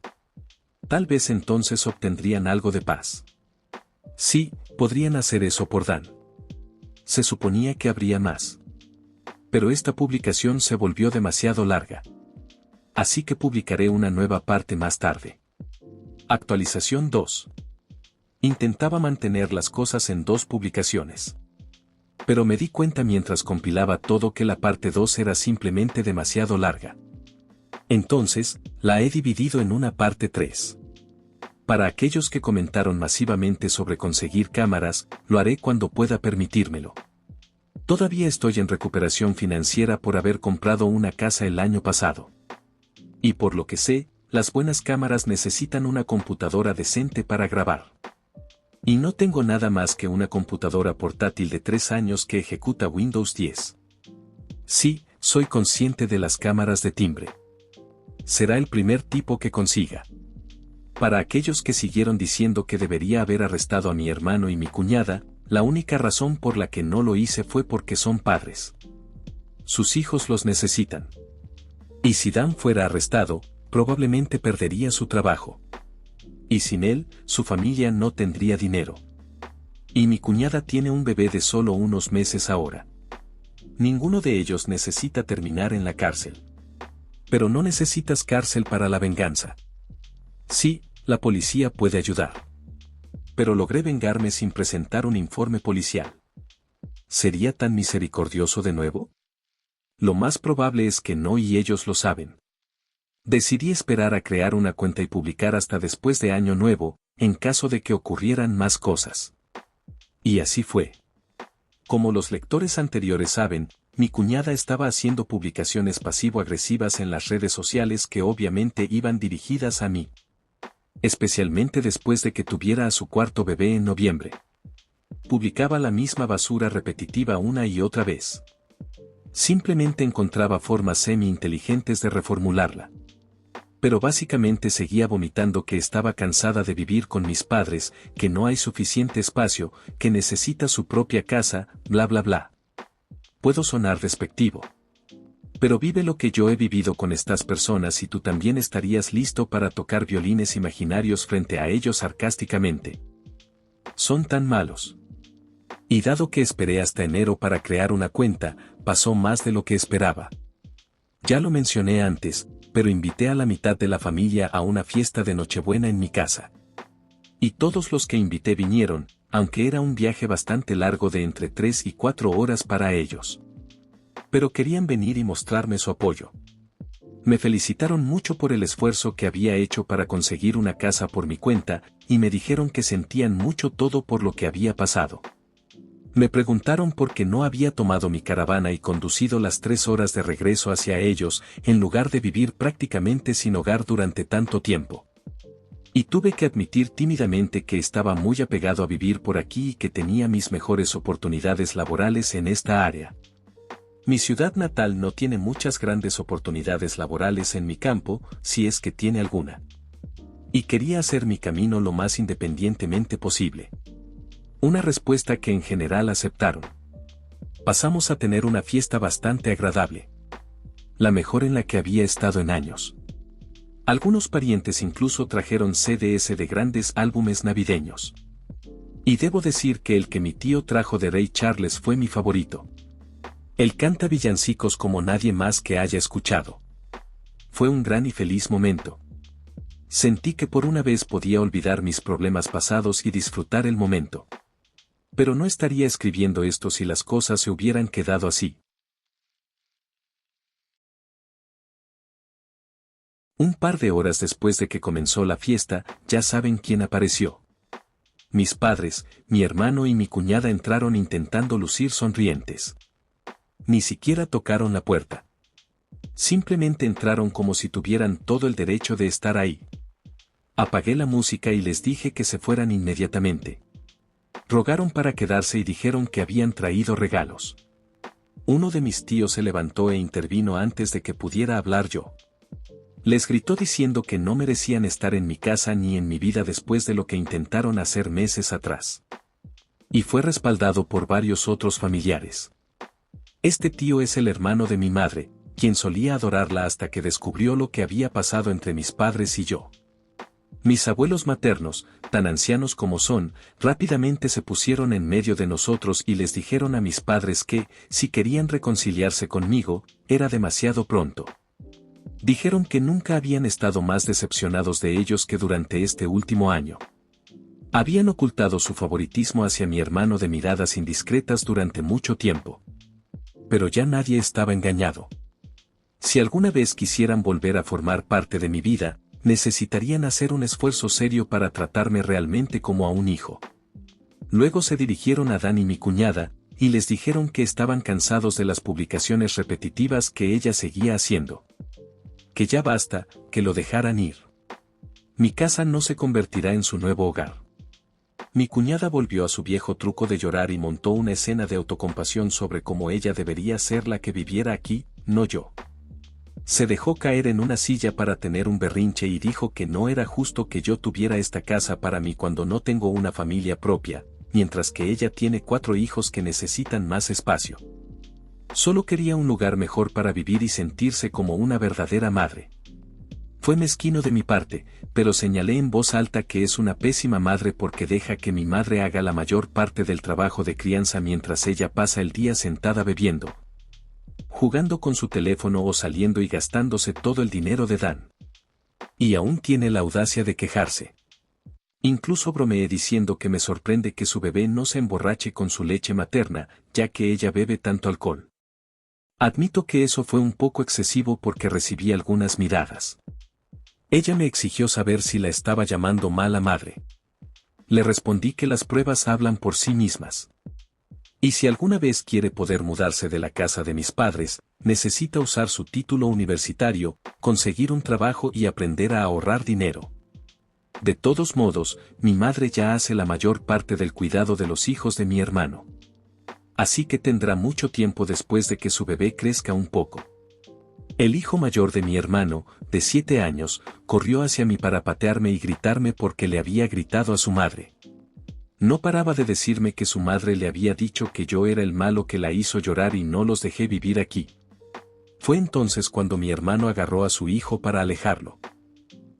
Tal vez entonces obtendrían algo de paz. Sí, podrían hacer eso por Dan. Se suponía que habría más. Pero esta publicación se volvió demasiado larga. Así que publicaré una nueva parte más tarde. Actualización 2. Intentaba mantener las cosas en 2 publicaciones. Pero me di cuenta mientras compilaba todo que la parte 2 era simplemente demasiado larga. Entonces, la he dividido en una parte 3. Para aquellos que comentaron masivamente sobre conseguir cámaras, lo haré cuando pueda permitírmelo. Todavía estoy en recuperación financiera por haber comprado una casa el año pasado. Y por lo que sé, las buenas cámaras necesitan una computadora decente para grabar. Y no tengo nada más que una computadora portátil de 3 años que ejecuta Windows 10. Sí, soy consciente de las cámaras de timbre. Será el primer tipo que consiga. Para aquellos que siguieron diciendo que debería haber arrestado a mi hermano y mi cuñada, la única razón por la que no lo hice fue porque son padres. Sus hijos los necesitan. Y si Dan fuera arrestado, probablemente perdería su trabajo. Y sin él, su familia no tendría dinero. Y mi cuñada tiene un bebé de solo unos meses ahora. Ninguno de ellos necesita terminar en la cárcel. Pero no necesitas cárcel para la venganza. Sí, la policía puede ayudar. Pero logré vengarme sin presentar un informe policial. ¿Sería tan misericordioso de nuevo? Lo más probable es que no, y ellos lo saben. Decidí esperar a crear una cuenta y publicar hasta después de Año Nuevo, en caso de que ocurrieran más cosas. Y así fue. Como los lectores anteriores saben, mi cuñada estaba haciendo publicaciones pasivo-agresivas en las redes sociales que obviamente iban dirigidas a mí. Especialmente después de que tuviera a su cuarto bebé en noviembre. Publicaba la misma basura repetitiva una y otra vez. Simplemente encontraba formas semi-inteligentes de reformularla. Pero básicamente seguía vomitando que estaba cansada de vivir con mis padres, que no hay suficiente espacio, que necesita su propia casa, bla bla bla. Puedo sonar despectivo. Pero vive lo que yo he vivido con estas personas y tú también estarías listo para tocar violines imaginarios frente a ellos sarcásticamente. Son tan malos. Y dado que esperé hasta enero para crear una cuenta, pasó más de lo que esperaba. Ya lo mencioné antes, pero invité a la mitad de la familia a una fiesta de Nochebuena en mi casa. Y todos los que invité vinieron, aunque era un viaje bastante largo de entre 3 y 4 horas para ellos. Pero querían venir y mostrarme su apoyo. Me felicitaron mucho por el esfuerzo que había hecho para conseguir una casa por mi cuenta, y me dijeron que sentían mucho todo por lo que había pasado. Me preguntaron por qué no había tomado mi caravana y conducido las 3 horas de regreso hacia ellos, en lugar de vivir prácticamente sin hogar durante tanto tiempo. Y tuve que admitir tímidamente que estaba muy apegado a vivir por aquí y que tenía mis mejores oportunidades laborales en esta área. Mi ciudad natal no tiene muchas grandes oportunidades laborales en mi campo, si es que tiene alguna. Y quería hacer mi camino lo más independientemente posible. Una respuesta que en general aceptaron. Pasamos a tener una fiesta bastante agradable. La mejor en la que había estado en años. Algunos parientes incluso trajeron CDs de grandes álbumes navideños. Y debo decir que el que mi tío trajo de Ray Charles fue mi favorito. Él canta villancicos como nadie más que haya escuchado. Fue un gran y feliz momento. Sentí que por una vez podía olvidar mis problemas pasados y disfrutar el momento. Pero no estaría escribiendo esto si las cosas se hubieran quedado así. Un par de horas después de que comenzó la fiesta, ya saben quién apareció. Mis padres, mi hermano y mi cuñada entraron intentando lucir sonrientes. Ni siquiera tocaron la puerta. Simplemente entraron como si tuvieran todo el derecho de estar ahí. Apagué la música y les dije que se fueran inmediatamente. Rogaron para quedarse y dijeron que habían traído regalos. Uno de mis tíos se levantó e intervino antes de que pudiera hablar yo. Les gritó diciendo que no merecían estar en mi casa ni en mi vida después de lo que intentaron hacer meses atrás. Y fue respaldado por varios otros familiares. Este tío es el hermano de mi madre, quien solía adorarla hasta que descubrió lo que había pasado entre mis padres y yo. Mis abuelos maternos, tan ancianos como son, rápidamente se pusieron en medio de nosotros y les dijeron a mis padres que, si querían reconciliarse conmigo, era demasiado pronto. Dijeron que nunca habían estado más decepcionados de ellos que durante este último año. Habían ocultado su favoritismo hacia mi hermano de miradas indiscretas durante mucho tiempo. Pero ya nadie estaba engañado. Si alguna vez quisieran volver a formar parte de mi vida, necesitarían hacer un esfuerzo serio para tratarme realmente como a un hijo. Luego se dirigieron a Dan y mi cuñada, y les dijeron que estaban cansados de las publicaciones repetitivas que ella seguía haciendo. Que ya basta, que lo dejaran ir. Mi casa no se convertirá en su nuevo hogar. Mi cuñada volvió a su viejo truco de llorar y montó una escena de autocompasión sobre cómo ella debería ser la que viviera aquí, no yo. Se dejó caer en una silla para tener un berrinche y dijo que no era justo que yo tuviera esta casa para mí cuando no tengo una familia propia, mientras que ella tiene 4 hijos que necesitan más espacio. Solo quería un lugar mejor para vivir y sentirse como una verdadera madre. Fue mezquino de mi parte, pero señalé en voz alta que es una pésima madre porque deja que mi madre haga la mayor parte del trabajo de crianza mientras ella pasa el día sentada bebiendo, jugando con su teléfono o saliendo y gastándose todo el dinero de Dan. Y aún tiene la audacia de quejarse. Incluso bromeé diciendo que me sorprende que su bebé no se emborrache con su leche materna, ya que ella bebe tanto alcohol. Admito que eso fue un poco excesivo porque recibí algunas miradas. Ella me exigió saber si la estaba llamando mala madre. Le respondí que las pruebas hablan por sí mismas. Y si alguna vez quiere poder mudarse de la casa de mis padres, necesita usar su título universitario, conseguir un trabajo y aprender a ahorrar dinero. De todos modos, mi madre ya hace la mayor parte del cuidado de los hijos de mi hermano. Así que tendrá mucho tiempo después de que su bebé crezca un poco. El hijo mayor de mi hermano, de 7 años, corrió hacia mí para patearme y gritarme porque le había gritado a su madre. No paraba de decirme que su madre le había dicho que yo era el malo que la hizo llorar y no los dejé vivir aquí. Fue entonces cuando mi hermano agarró a su hijo para alejarlo.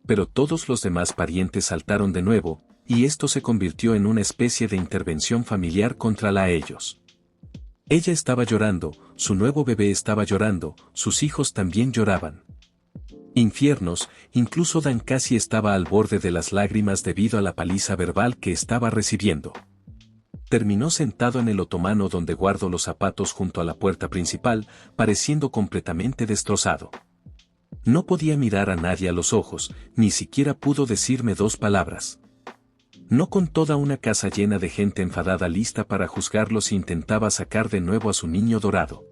Pero todos los demás parientes saltaron de nuevo, y esto se convirtió en una especie de intervención familiar contra ellos. Ella estaba llorando, su nuevo bebé estaba llorando, sus hijos también lloraban. Infiernos, incluso Dan casi estaba al borde de las lágrimas debido a la paliza verbal que estaba recibiendo. Terminó sentado en el otomano donde guardo los zapatos junto a la puerta principal, pareciendo completamente destrozado. No podía mirar a nadie a los ojos, ni siquiera pudo decirme 2 palabras. No con toda una casa llena de gente enfadada lista para juzgarlo si intentaba sacar de nuevo a su niño dorado.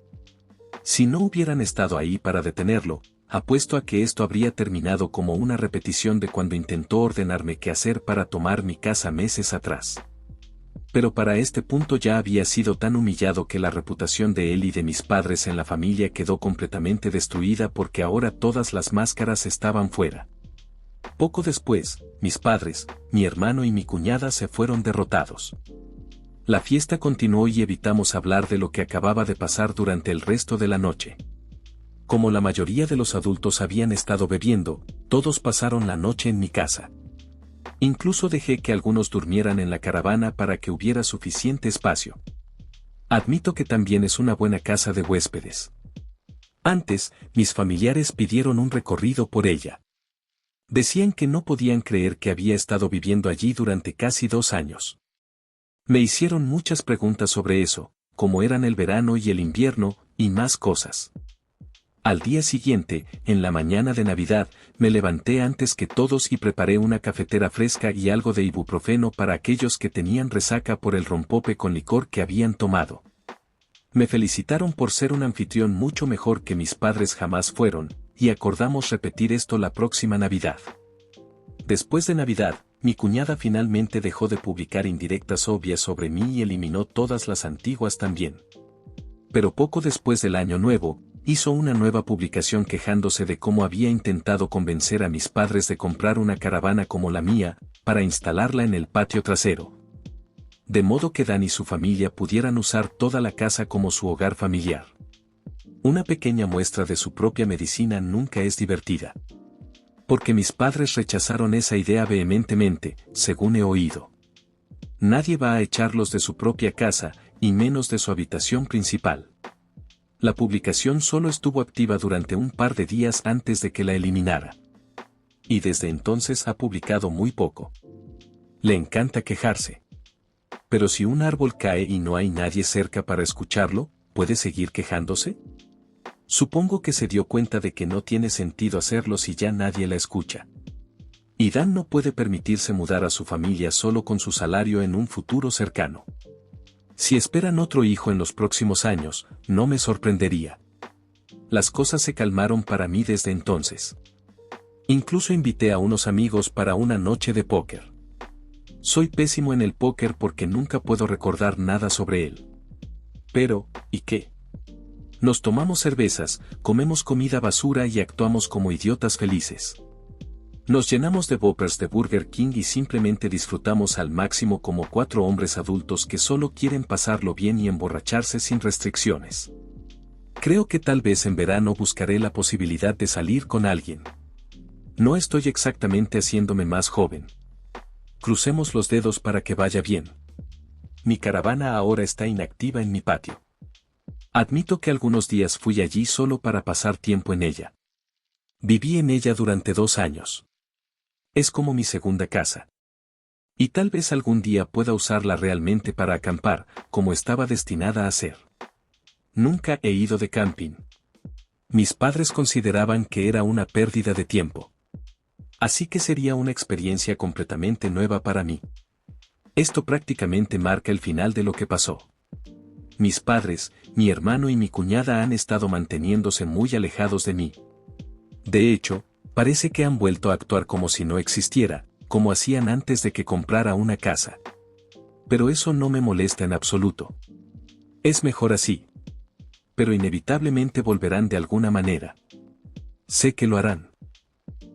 Si no hubieran estado ahí para detenerlo, apuesto a que esto habría terminado como una repetición de cuando intentó ordenarme qué hacer para tomar mi casa meses atrás. Pero para este punto ya había sido tan humillado que la reputación de él y de mis padres en la familia quedó completamente destruida porque ahora todas las máscaras estaban fuera. Poco después, mis padres, mi hermano y mi cuñada se fueron derrotados. La fiesta continuó y evitamos hablar de lo que acababa de pasar durante el resto de la noche. Como la mayoría de los adultos habían estado bebiendo, todos pasaron la noche en mi casa. Incluso dejé que algunos durmieran en la caravana para que hubiera suficiente espacio. Admito que también es una buena casa de huéspedes. Antes, mis familiares pidieron un recorrido por ella. Decían que no podían creer que había estado viviendo allí durante casi 2 años. Me hicieron muchas preguntas sobre eso, cómo eran el verano y el invierno, y más cosas. Al día siguiente, en la mañana de Navidad, me levanté antes que todos y preparé una cafetera fresca y algo de ibuprofeno para aquellos que tenían resaca por el rompope con licor que habían tomado. Me felicitaron por ser un anfitrión mucho mejor que mis padres jamás fueron, y acordamos repetir esto la próxima Navidad. Después de Navidad, mi cuñada finalmente dejó de publicar indirectas obvias sobre mí y eliminó todas las antiguas también. Pero poco después del Año Nuevo, hizo una nueva publicación quejándose de cómo había intentado convencer a mis padres de comprar una caravana como la mía, para instalarla en el patio trasero. De modo que Dan y su familia pudieran usar toda la casa como su hogar familiar. Una pequeña muestra de su propia medicina nunca es divertida. Porque mis padres rechazaron esa idea vehementemente, según he oído. Nadie va a echarlos de su propia casa, y menos de su habitación principal. La publicación solo estuvo activa durante un par de días antes de que la eliminara. Y desde entonces ha publicado muy poco. Le encanta quejarse. Pero si un árbol cae y no hay nadie cerca para escucharlo, ¿puede seguir quejándose? Supongo que se dio cuenta de que no tiene sentido hacerlo si ya nadie la escucha. Y Dan no puede permitirse mudar a su familia solo con su salario en un futuro cercano. Si esperan otro hijo en los próximos años, no me sorprendería. Las cosas se calmaron para mí desde entonces. Incluso invité a unos amigos para una noche de póker. Soy pésimo en el póker porque nunca puedo recordar nada sobre él. Pero, ¿y qué? Nos tomamos cervezas, comemos comida basura y actuamos como idiotas felices. Nos llenamos de Whoppers de Burger King y simplemente disfrutamos al máximo como 4 hombres adultos que solo quieren pasarlo bien y emborracharse sin restricciones. Creo que tal vez en verano buscaré la posibilidad de salir con alguien. No estoy exactamente haciéndome más joven. Crucemos los dedos para que vaya bien. Mi caravana ahora está inactiva en mi patio. Admito que algunos días fui allí solo para pasar tiempo en ella. Viví en ella durante 2 años. Es como mi segunda casa. Y tal vez algún día pueda usarla realmente para acampar, como estaba destinada a ser. Nunca he ido de camping. Mis padres consideraban que era una pérdida de tiempo. Así que sería una experiencia completamente nueva para mí. Esto prácticamente marca el final de lo que pasó. Mis padres, mi hermano y mi cuñada han estado manteniéndose muy alejados de mí. De hecho, parece que han vuelto a actuar como si no existiera, como hacían antes de que comprara una casa. Pero eso no me molesta en absoluto. Es mejor así. Pero inevitablemente volverán de alguna manera. Sé que lo harán.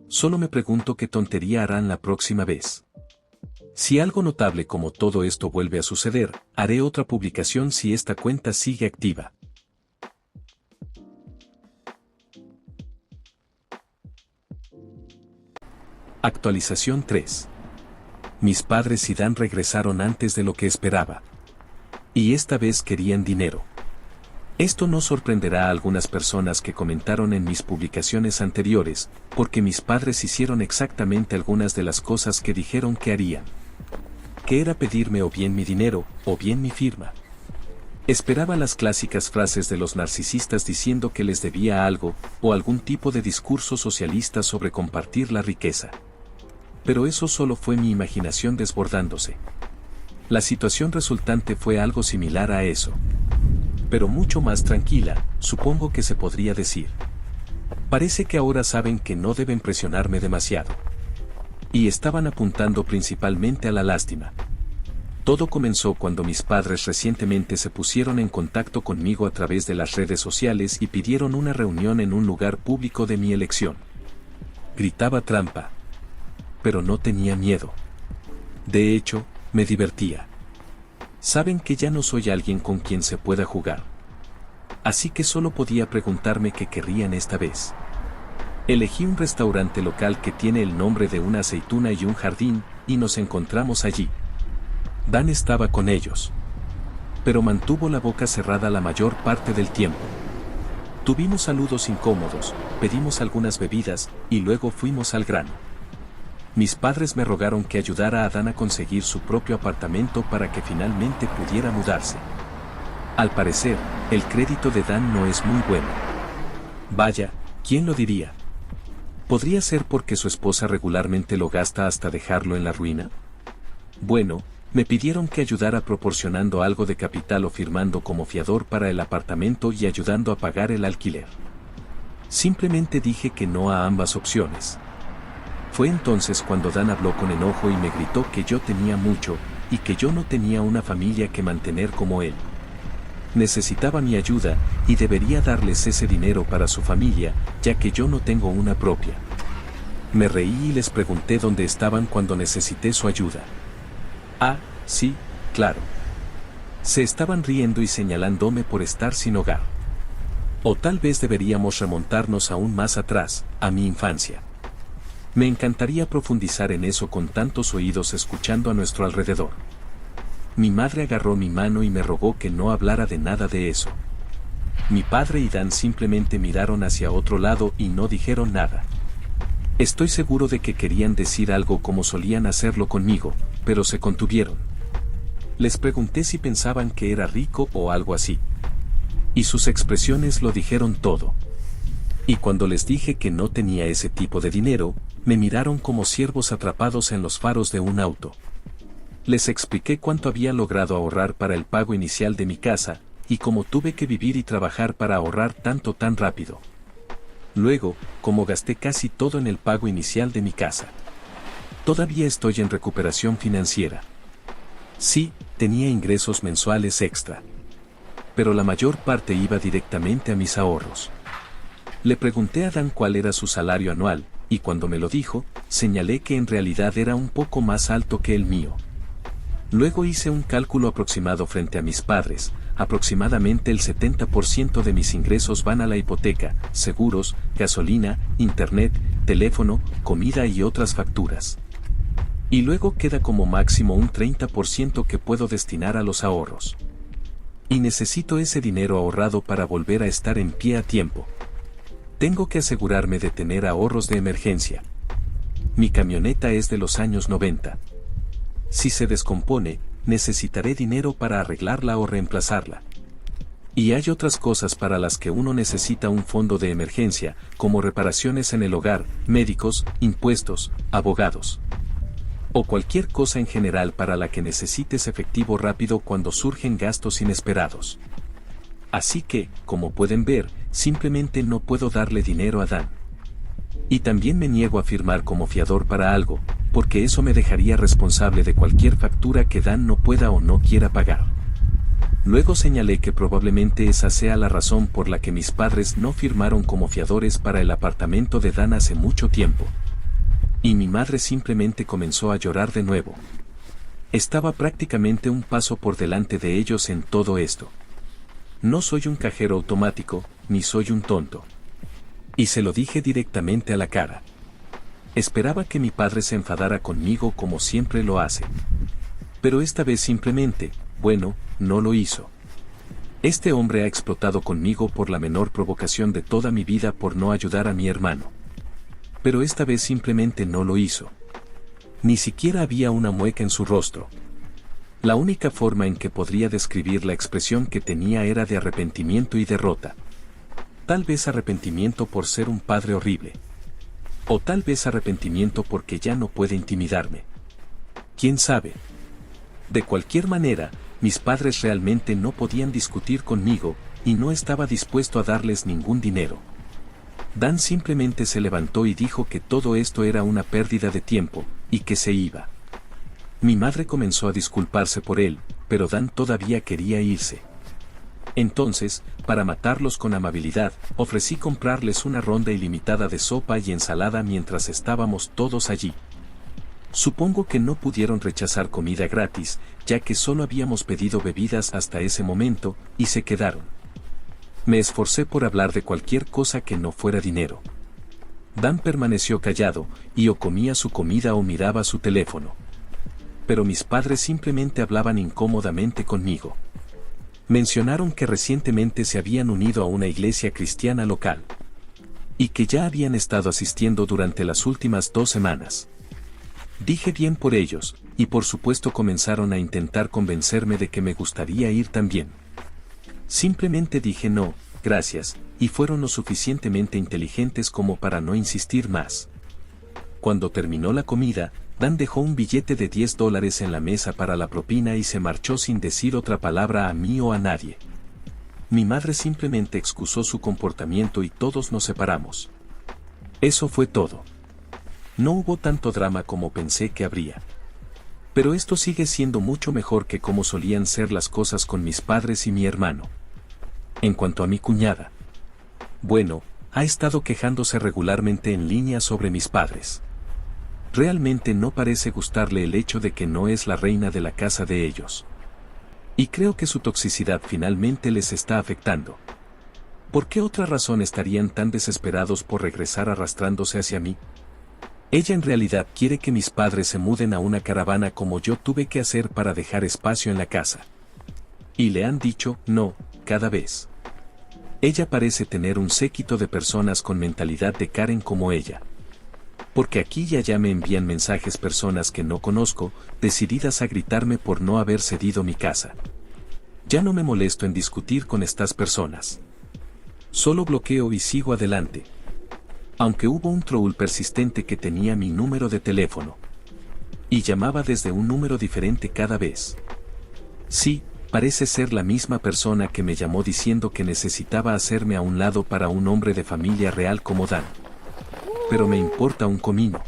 Solo me pregunto qué tontería harán la próxima vez. Si algo notable como todo esto vuelve a suceder, haré otra publicación si esta cuenta sigue activa. Actualización 3. Mis padres y Dan regresaron antes de lo que esperaba. Y esta vez querían dinero. Esto no sorprenderá a algunas personas que comentaron en mis publicaciones anteriores, porque mis padres hicieron exactamente algunas de las cosas que dijeron que harían. Que era pedirme o bien mi dinero, o bien mi firma. Esperaba las clásicas frases de los narcisistas diciendo que les debía algo, o algún tipo de discurso socialista sobre compartir la riqueza. Pero eso solo fue mi imaginación desbordándose. La situación resultante fue algo similar a eso. Pero mucho más tranquila, supongo que se podría decir. Parece que ahora saben que no deben presionarme demasiado. Y estaban apuntando principalmente a la lástima. Todo comenzó cuando mis padres recientemente se pusieron en contacto conmigo a través de las redes sociales y pidieron una reunión en un lugar público de mi elección. Gritaba trampa. Pero no tenía miedo. De hecho, me divertía. Saben que ya no soy alguien con quien se pueda jugar. Así que solo podía preguntarme qué querrían esta vez. Elegí un restaurante local que tiene el nombre de una aceituna y un jardín, y nos encontramos allí. Dan estaba con ellos. Pero mantuvo la boca cerrada la mayor parte del tiempo. Tuvimos saludos incómodos, pedimos algunas bebidas, y luego fuimos al grano. Mis padres me rogaron que ayudara a Dan a conseguir su propio apartamento para que finalmente pudiera mudarse. Al parecer, el crédito de Dan no es muy bueno. Vaya, ¿quién lo diría? ¿Podría ser porque su esposa regularmente lo gasta hasta dejarlo en la ruina? Bueno, me pidieron que ayudara proporcionando algo de capital o firmando como fiador para el apartamento y ayudando a pagar el alquiler. Simplemente dije que no a ambas opciones. Fue entonces cuando Dan habló con enojo y me gritó que yo tenía mucho, y que yo no tenía una familia que mantener como él. Necesitaba mi ayuda, y debería darles ese dinero para su familia, ya que yo no tengo una propia. Me reí y les pregunté dónde estaban cuando necesité su ayuda. Ah, sí, claro. Se estaban riendo y señalándome por estar sin hogar. O tal vez deberíamos remontarnos aún más atrás, a mi infancia. Me encantaría profundizar en eso con tantos oídos escuchando a nuestro alrededor. Mi madre agarró mi mano y me rogó que no hablara de nada de eso. Mi padre y Dan simplemente miraron hacia otro lado y no dijeron nada. Estoy seguro de que querían decir algo como solían hacerlo conmigo, pero se contuvieron. Les pregunté si pensaban que era rico o algo así. Y sus expresiones lo dijeron todo. Y cuando les dije que no tenía ese tipo de dinero, me miraron como ciervos atrapados en los faros de un auto. Les expliqué cuánto había logrado ahorrar para el pago inicial de mi casa, y cómo tuve que vivir y trabajar para ahorrar tanto tan rápido. Luego, cómo gasté casi todo en el pago inicial de mi casa. Todavía estoy en recuperación financiera. Sí, tenía ingresos mensuales extra. Pero la mayor parte iba directamente a mis ahorros. Le pregunté a Dan cuál era su salario anual, y cuando me lo dijo, señalé que en realidad era un poco más alto que el mío. Luego hice un cálculo aproximado frente a mis padres. Aproximadamente el 70% de mis ingresos van a la hipoteca, seguros, gasolina, internet, teléfono, comida y otras facturas. Y luego queda como máximo un 30% que puedo destinar a los ahorros. Y necesito ese dinero ahorrado para volver a estar en pie a tiempo. Tengo que asegurarme de tener ahorros de emergencia. Mi camioneta es de los años 90. Si se descompone, necesitaré dinero para arreglarla o reemplazarla. Y hay otras cosas para las que uno necesita un fondo de emergencia, como reparaciones en el hogar, médicos, impuestos, abogados. O cualquier cosa en general para la que necesites efectivo rápido cuando surgen gastos inesperados. Así que, como pueden ver, simplemente no puedo darle dinero a Dan. Y también me niego a firmar como fiador para algo, porque eso me dejaría responsable de cualquier factura que Dan no pueda o no quiera pagar. Luego señalé que probablemente esa sea la razón por la que mis padres no firmaron como fiadores para el apartamento de Dan hace mucho tiempo. Y mi madre simplemente comenzó a llorar de nuevo. Estaba prácticamente un paso por delante de ellos en todo esto. No soy un cajero automático, ni soy un tonto. Y se lo dije directamente a la cara. Esperaba que mi padre se enfadara conmigo como siempre lo hace. Pero esta vez simplemente, bueno, no lo hizo. Este hombre ha explotado conmigo por la menor provocación de toda mi vida por no ayudar a mi hermano. Pero esta vez simplemente no lo hizo. Ni siquiera había una mueca en su rostro. La única forma en que podría describir la expresión que tenía era de arrepentimiento y derrota. Tal vez arrepentimiento por ser un padre horrible. O tal vez arrepentimiento porque ya no puede intimidarme. ¿Quién sabe? De cualquier manera, mis padres realmente no podían discutir conmigo, y no estaba dispuesto a darles ningún dinero. Dan simplemente se levantó y dijo que todo esto era una pérdida de tiempo, y que se iba. Mi madre comenzó a disculparse por él, pero Dan todavía quería irse. Entonces, para matarlos con amabilidad, ofrecí comprarles una ronda ilimitada de sopa y ensalada mientras estábamos todos allí. Supongo que no pudieron rechazar comida gratis, ya que solo habíamos pedido bebidas hasta ese momento, y se quedaron. Me esforcé por hablar de cualquier cosa que no fuera dinero. Dan permaneció callado, y o comía su comida o miraba su teléfono. Pero mis padres simplemente hablaban incómodamente conmigo. Mencionaron que recientemente se habían unido a una iglesia cristiana local. Y que ya habían estado asistiendo durante las últimas 2 semanas. Dije bien por ellos, y por supuesto comenzaron a intentar convencerme de que me gustaría ir también. Simplemente dije no, gracias, y fueron lo suficientemente inteligentes como para no insistir más. Cuando terminó la comida, Dan dejó un billete de $10 en la mesa para la propina y se marchó sin decir otra palabra a mí o a nadie. Mi madre simplemente excusó su comportamiento y todos nos separamos. Eso fue todo. No hubo tanto drama como pensé que habría. Pero esto sigue siendo mucho mejor que como solían ser las cosas con mis padres y mi hermano. En cuanto a mi cuñada. Bueno, ha estado quejándose regularmente en línea sobre mis padres. Realmente no parece gustarle el hecho de que no es la reina de la casa de ellos. Y creo que su toxicidad finalmente les está afectando. ¿Por qué otra razón estarían tan desesperados por regresar arrastrándose hacia mí? Ella en realidad quiere que mis padres se muden a una caravana como yo tuve que hacer para dejar espacio en la casa. Y le han dicho no, cada vez. Ella parece tener un séquito de personas con mentalidad de Karen como ella. Porque aquí y allá me envían mensajes personas que no conozco, decididas a gritarme por no haber cedido mi casa. Ya no me molesto en discutir con estas personas. Solo bloqueo y sigo adelante. Aunque hubo un troll persistente que tenía mi número de teléfono. Y llamaba desde un número diferente cada vez. Sí, parece ser la misma persona que me llamó diciendo que necesitaba hacerme a un lado para un hombre de familia real como Dan. Pero me importa un comino.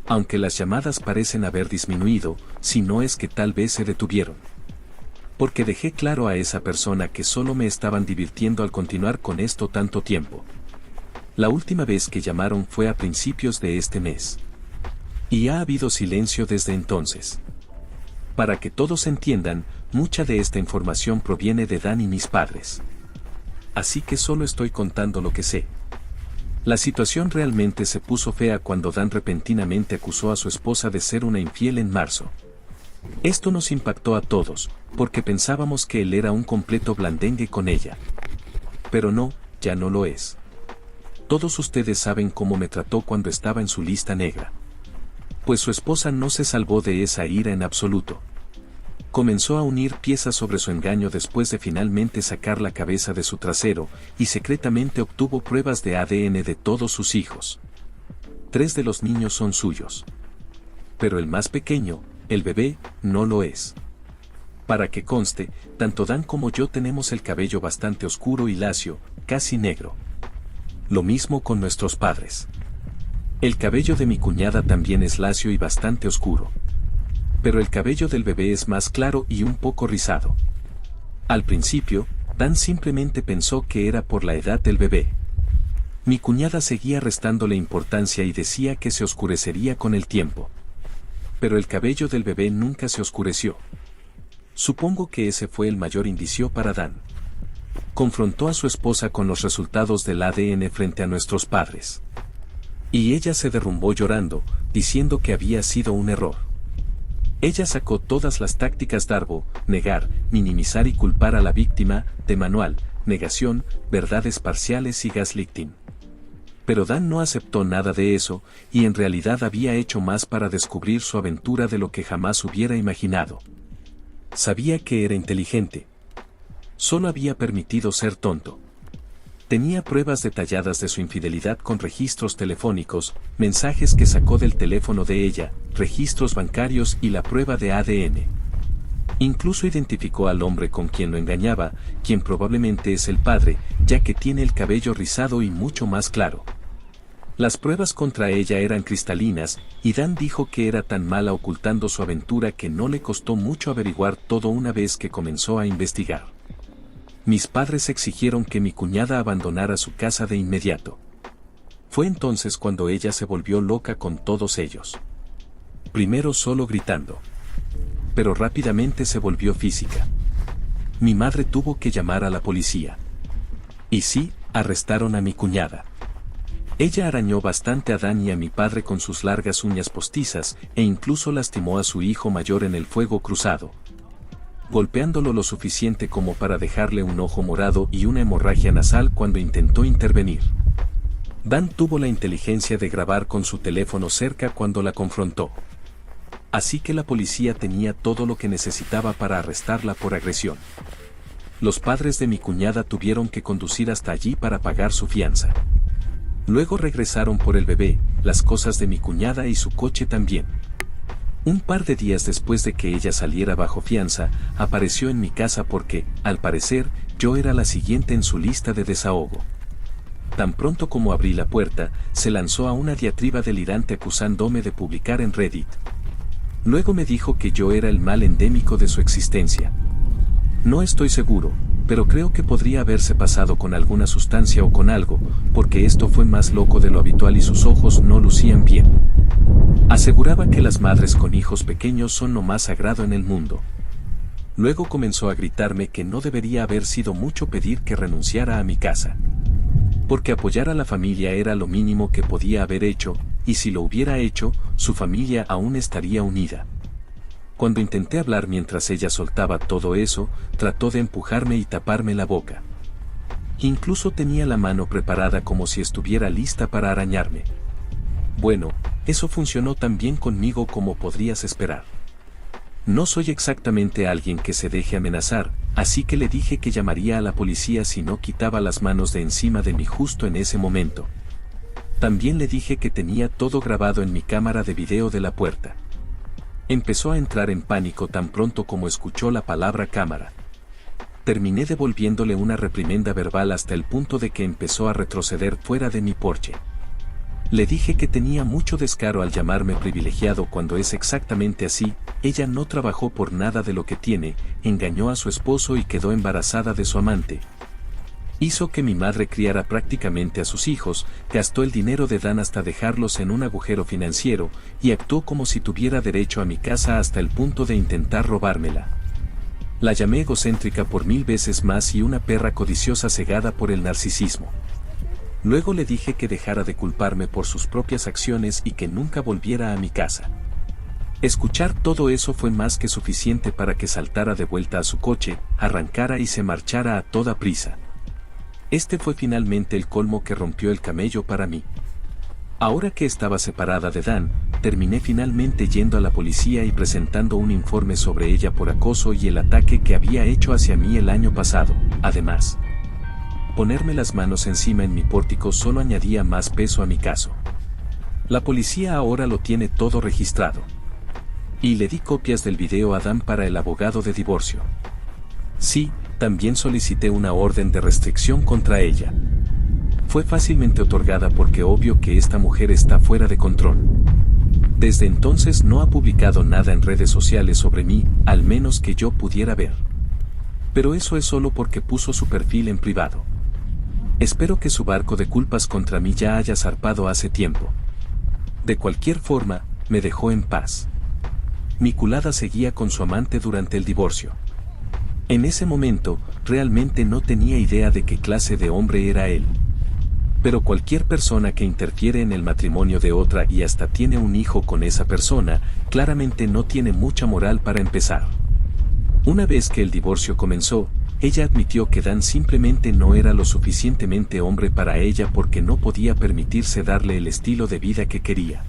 Aunque las llamadas parecen haber disminuido, si no es que tal vez se detuvieron. Porque dejé claro a esa persona que solo me estaban divirtiendo al continuar con esto tanto tiempo. La última vez que llamaron fue a principios de este mes. Y ha habido silencio desde entonces. Para que todos entiendan, mucha de esta información proviene de Dan y mis padres. Así que solo estoy contando lo que sé. La situación realmente se puso fea cuando Dan repentinamente acusó a su esposa de ser una infiel en marzo. Esto nos impactó a todos, porque pensábamos que él era un completo blandengue con ella. Pero no, ya no lo es. Todos ustedes saben cómo me trató cuando estaba en su lista negra. Pues su esposa no se salvó de esa ira en absoluto. Comenzó a unir piezas sobre su engaño después de finalmente sacar la cabeza de su trasero, y secretamente obtuvo pruebas de ADN de todos sus hijos. 3 de los niños son suyos. Pero el más pequeño, el bebé, no lo es. Para que conste, tanto Dan como yo tenemos el cabello bastante oscuro y lacio, casi negro. Lo mismo con nuestros padres. El cabello de mi cuñada también es lacio y bastante oscuro. Pero el cabello del bebé es más claro y un poco rizado. Al principio, Dan simplemente pensó que era por la edad del bebé. Mi cuñada seguía restándole importancia y decía que se oscurecería con el tiempo. Pero el cabello del bebé nunca se oscureció. Supongo que ese fue el mayor indicio para Dan. Confrontó a su esposa con los resultados del ADN frente a nuestros padres. Y ella se derrumbó llorando, diciendo que había sido un error. Ella sacó todas las tácticas Darbo, negar, minimizar y culpar a la víctima, de manual, negación, verdades parciales y gaslighting. Pero Dan no aceptó nada de eso, y en realidad había hecho más para descubrir su aventura de lo que jamás hubiera imaginado. Sabía que era inteligente. Solo había permitido ser tonto. Tenía pruebas detalladas de su infidelidad con registros telefónicos, mensajes que sacó del teléfono de ella, registros bancarios y la prueba de ADN. Incluso identificó al hombre con quien lo engañaba, quien probablemente es el padre, ya que tiene el cabello rizado y mucho más claro. Las pruebas contra ella eran cristalinas, y Dan dijo que era tan mala ocultando su aventura que no le costó mucho averiguar todo una vez que comenzó a investigar. Mis padres exigieron que mi cuñada abandonara su casa de inmediato. Fue entonces cuando ella se volvió loca con todos ellos. Primero solo gritando. Pero rápidamente se volvió física. Mi madre tuvo que llamar a la policía. Y sí, arrestaron a mi cuñada. Ella arañó bastante a Dan y a mi padre con sus largas uñas postizas, e incluso lastimó a su hijo mayor en el fuego cruzado, golpeándolo lo suficiente como para dejarle un ojo morado y una hemorragia nasal cuando intentó intervenir. Dan tuvo la inteligencia de grabar con su teléfono cerca cuando la confrontó. Así que la policía tenía todo lo que necesitaba para arrestarla por agresión. Los padres de mi cuñada tuvieron que conducir hasta allí para pagar su fianza. Luego regresaron por el bebé, las cosas de mi cuñada y su coche también. Un par de días después de que ella saliera bajo fianza, apareció en mi casa porque, al parecer, yo era la siguiente en su lista de desahogo. Tan pronto como abrí la puerta, se lanzó a una diatriba delirante acusándome de publicar en Reddit. Luego me dijo que yo era el mal endémico de su existencia. No estoy seguro, pero creo que podría haberse pasado con alguna sustancia o con algo, porque esto fue más loco de lo habitual y sus ojos no lucían bien. Aseguraba que las madres con hijos pequeños son lo más sagrado en el mundo. Luego comenzó a gritarme que no debería haber sido mucho pedir que renunciara a mi casa. Porque apoyar a la familia era lo mínimo que podía haber hecho, y si lo hubiera hecho, su familia aún estaría unida. Cuando intenté hablar mientras ella soltaba todo eso, trató de empujarme y taparme la boca. Incluso tenía la mano preparada como si estuviera lista para arañarme. Bueno, eso funcionó tan bien conmigo como podrías esperar. No soy exactamente alguien que se deje amenazar, así que le dije que llamaría a la policía si no quitaba las manos de encima de mí justo en ese momento. También le dije que tenía todo grabado en mi cámara de video de la puerta. Empezó a entrar en pánico tan pronto como escuchó la palabra cámara. Terminé devolviéndole una reprimenda verbal hasta el punto de que empezó a retroceder fuera de mi porche. Le dije que tenía mucho descaro al llamarme privilegiado cuando es exactamente así. Ella no trabajó por nada de lo que tiene, engañó a su esposo y quedó embarazada de su amante. Hizo que mi madre criara prácticamente a sus hijos, gastó el dinero de Dan hasta dejarlos en un agujero financiero, y actuó como si tuviera derecho a mi casa hasta el punto de intentar robármela. La llamé egocéntrica por 1000 veces más y una perra codiciosa cegada por el narcisismo. Luego le dije que dejara de culparme por sus propias acciones y que nunca volviera a mi casa. Escuchar todo eso fue más que suficiente para que saltara de vuelta a su coche, arrancara y se marchara a toda prisa. Este fue finalmente el colmo que rompió el camello para mí. Ahora que estaba separada de Dan, terminé finalmente yendo a la policía y presentando un informe sobre ella por acoso y el ataque que había hecho hacia mí el año pasado. Además, ponerme las manos encima en mi pórtico solo añadía más peso a mi caso. La policía ahora lo tiene todo registrado. Y le di copias del video a Dan para el abogado de divorcio. Sí, también solicité una orden de restricción contra ella. Fue fácilmente otorgada porque obvio que esta mujer está fuera de control. Desde entonces no ha publicado nada en redes sociales sobre mí, al menos que yo pudiera ver. Pero eso es solo porque puso su perfil en privado. Espero que su barco de culpas contra mí ya haya zarpado hace tiempo. De cualquier forma, me dejó en paz. Mi culada seguía con su amante durante el divorcio. En ese momento, realmente no tenía idea de qué clase de hombre era él. Pero cualquier persona que interfiere en el matrimonio de otra y hasta tiene un hijo con esa persona, claramente no tiene mucha moral para empezar. Una vez que el divorcio comenzó, ella admitió que Dan simplemente no era lo suficientemente hombre para ella porque no podía permitirse darle el estilo de vida que quería.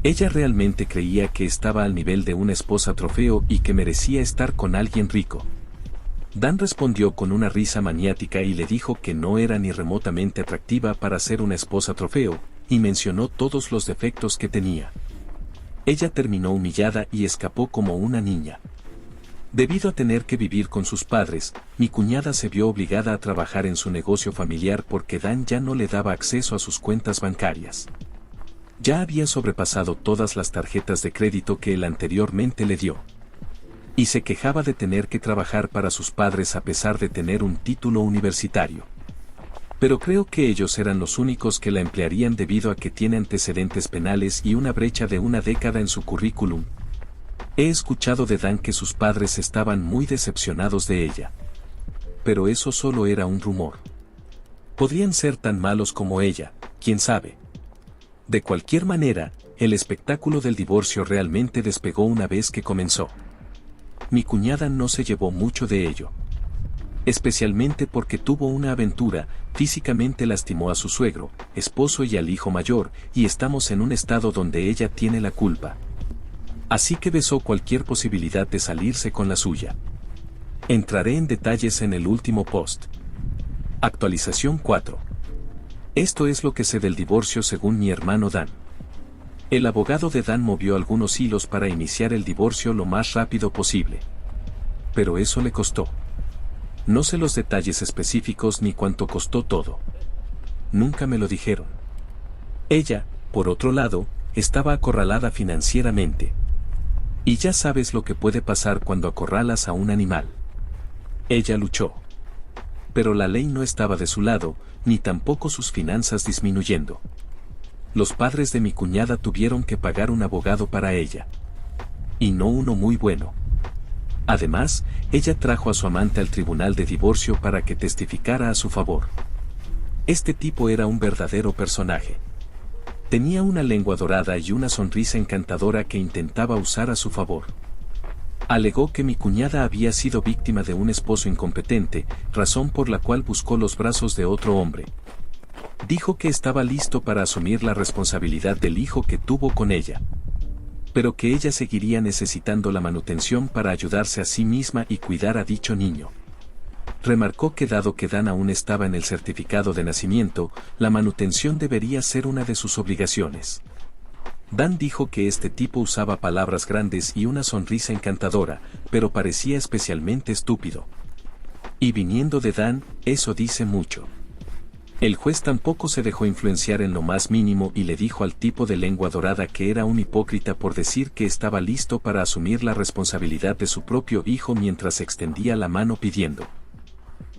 Ella realmente creía que estaba al nivel de una esposa trofeo y que merecía estar con alguien rico. Dan respondió con una risa maniática y le dijo que no era ni remotamente atractiva para ser una esposa trofeo, y mencionó todos los defectos que tenía. Ella terminó humillada y escapó como una niña. Debido a tener que vivir con sus padres, mi cuñada se vio obligada a trabajar en su negocio familiar porque Dan ya no le daba acceso a sus cuentas bancarias. Ya había sobrepasado todas las tarjetas de crédito que él anteriormente le dio. Y se quejaba de tener que trabajar para sus padres a pesar de tener un título universitario. Pero creo que ellos eran los únicos que la emplearían debido a que tiene antecedentes penales y una brecha de una década en su currículum. He escuchado de Dan que sus padres estaban muy decepcionados de ella. Pero eso solo era un rumor. Podrían ser tan malos como ella, quién sabe. De cualquier manera, el espectáculo del divorcio realmente despegó una vez que comenzó. Mi cuñada no se llevó mucho de ello. Especialmente porque tuvo una aventura, físicamente lastimó a su suegro, esposo y al hijo mayor, y estamos en un estado donde ella tiene la culpa. Así que besó cualquier posibilidad de salirse con la suya. Entraré en detalles en el último post. Actualización 4. Esto es lo que sé del divorcio según mi hermano Dan. El abogado de Dan movió algunos hilos para iniciar el divorcio lo más rápido posible. Pero eso le costó. No sé los detalles específicos ni cuánto costó todo. Nunca me lo dijeron. Ella, por otro lado, estaba acorralada financieramente. Y ya sabes lo que puede pasar cuando acorralas a un animal. Ella luchó. Pero la ley no estaba de su lado, ni tampoco sus finanzas disminuyendo. Los padres de mi cuñada tuvieron que pagar un abogado para ella. Y no uno muy bueno. Además, ella trajo a su amante al tribunal de divorcio para que testificara a su favor. Este tipo era un verdadero personaje. Tenía una lengua dorada y una sonrisa encantadora que intentaba usar a su favor. Alegó que mi cuñada había sido víctima de un esposo incompetente, razón por la cual buscó los brazos de otro hombre. Dijo que estaba listo para asumir la responsabilidad del hijo que tuvo con ella, pero que ella seguiría necesitando la manutención para ayudarse a sí misma y cuidar a dicho niño. Remarcó que dado que Dan aún estaba en el certificado de nacimiento, la manutención debería ser una de sus obligaciones. Dan dijo que este tipo usaba palabras grandes y una sonrisa encantadora, pero parecía especialmente estúpido. Y viniendo de Dan, eso dice mucho. El juez tampoco se dejó influenciar en lo más mínimo y le dijo al tipo de lengua dorada que era un hipócrita por decir que estaba listo para asumir la responsabilidad de su propio hijo mientras extendía la mano pidiendo